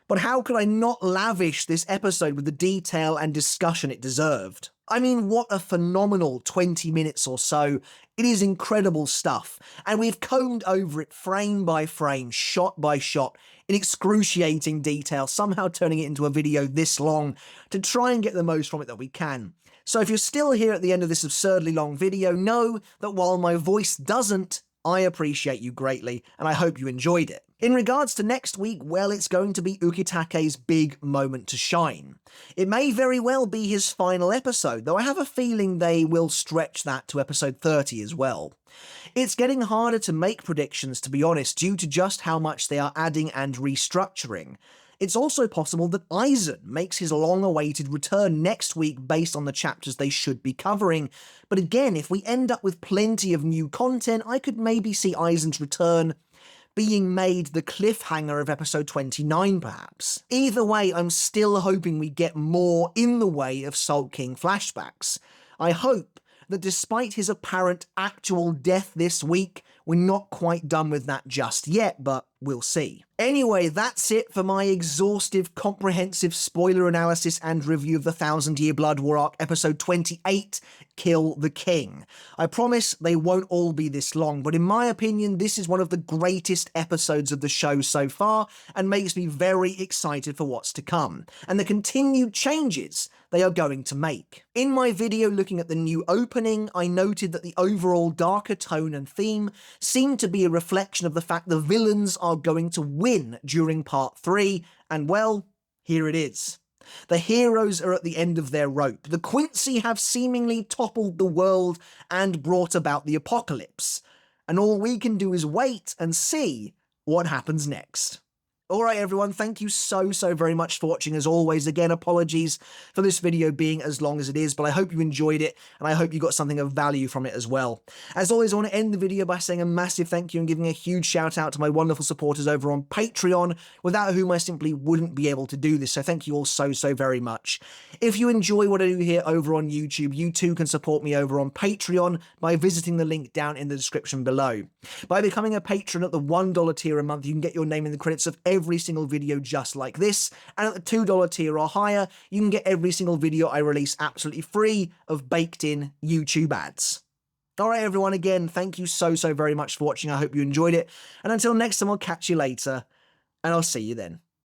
But how could I not lavish this episode with the detail and discussion it deserved? I mean, what a phenomenal 20 minutes or so. It is incredible stuff, and we've combed over it frame by frame, shot by shot, in excruciating detail, somehow turning it into a video this long to try and get the most from it that we can. So if you're still here at the end of this absurdly long video, know that while my voice doesn't, I appreciate you greatly, and I hope you enjoyed it. In regards to next week, well, it's going to be Ukitake's big moment to shine. It may very well be his final episode, though I have a feeling they will stretch that to episode 30 as well. It's getting harder to make predictions, to be honest, due to just how much they are adding and restructuring. It's also possible that Aizen makes his long-awaited return next week based on the chapters they should be covering, but again, if we end up with plenty of new content, I could maybe see Aizen's return being made the cliffhanger of episode 29, perhaps. Either way, I'm still hoping we get more in the way of Soul King flashbacks. I hope that despite his apparent actual death this week, we're not quite done with that just yet, but we'll see. Anyway, that's it for my exhaustive, comprehensive spoiler analysis and review of the 1,000 Year Blood War Arc episode 28, Kill the King. I promise they won't all be this long, but in my opinion, this is one of the greatest episodes of the show so far, and makes me very excited for what's to come, and the continued changes they are going to make. In my video looking at the new opening, I noted that the overall darker tone and theme seemed to be a reflection of the fact the villains are going to win during part 3, and well, here it is. The heroes are at the end of their rope. The Quincy have seemingly toppled the world and brought about the apocalypse, and all we can do is wait and see what happens next. Alright everyone, thank you so very much for watching as always. Again, apologies for this video being as long as it is, but I hope you enjoyed it, and I hope you got something of value from it as well. As always, I want to end the video by saying a massive thank you and giving a huge shout out to my wonderful supporters over on Patreon, without whom I simply wouldn't be able to do this, so thank you all so very much. If you enjoy what I do here over on YouTube, you too can support me over on Patreon by visiting the link down in the description below. By becoming a patron at the $1 tier a month, you can get your name in the credits of every single video just like this, and at the $2 tier or higher, you can get every single video I release absolutely free of baked-in YouTube ads. Alright everyone, again, thank you so very much for watching. I hope you enjoyed it, and until next time, I'll catch you later, and I'll see you then.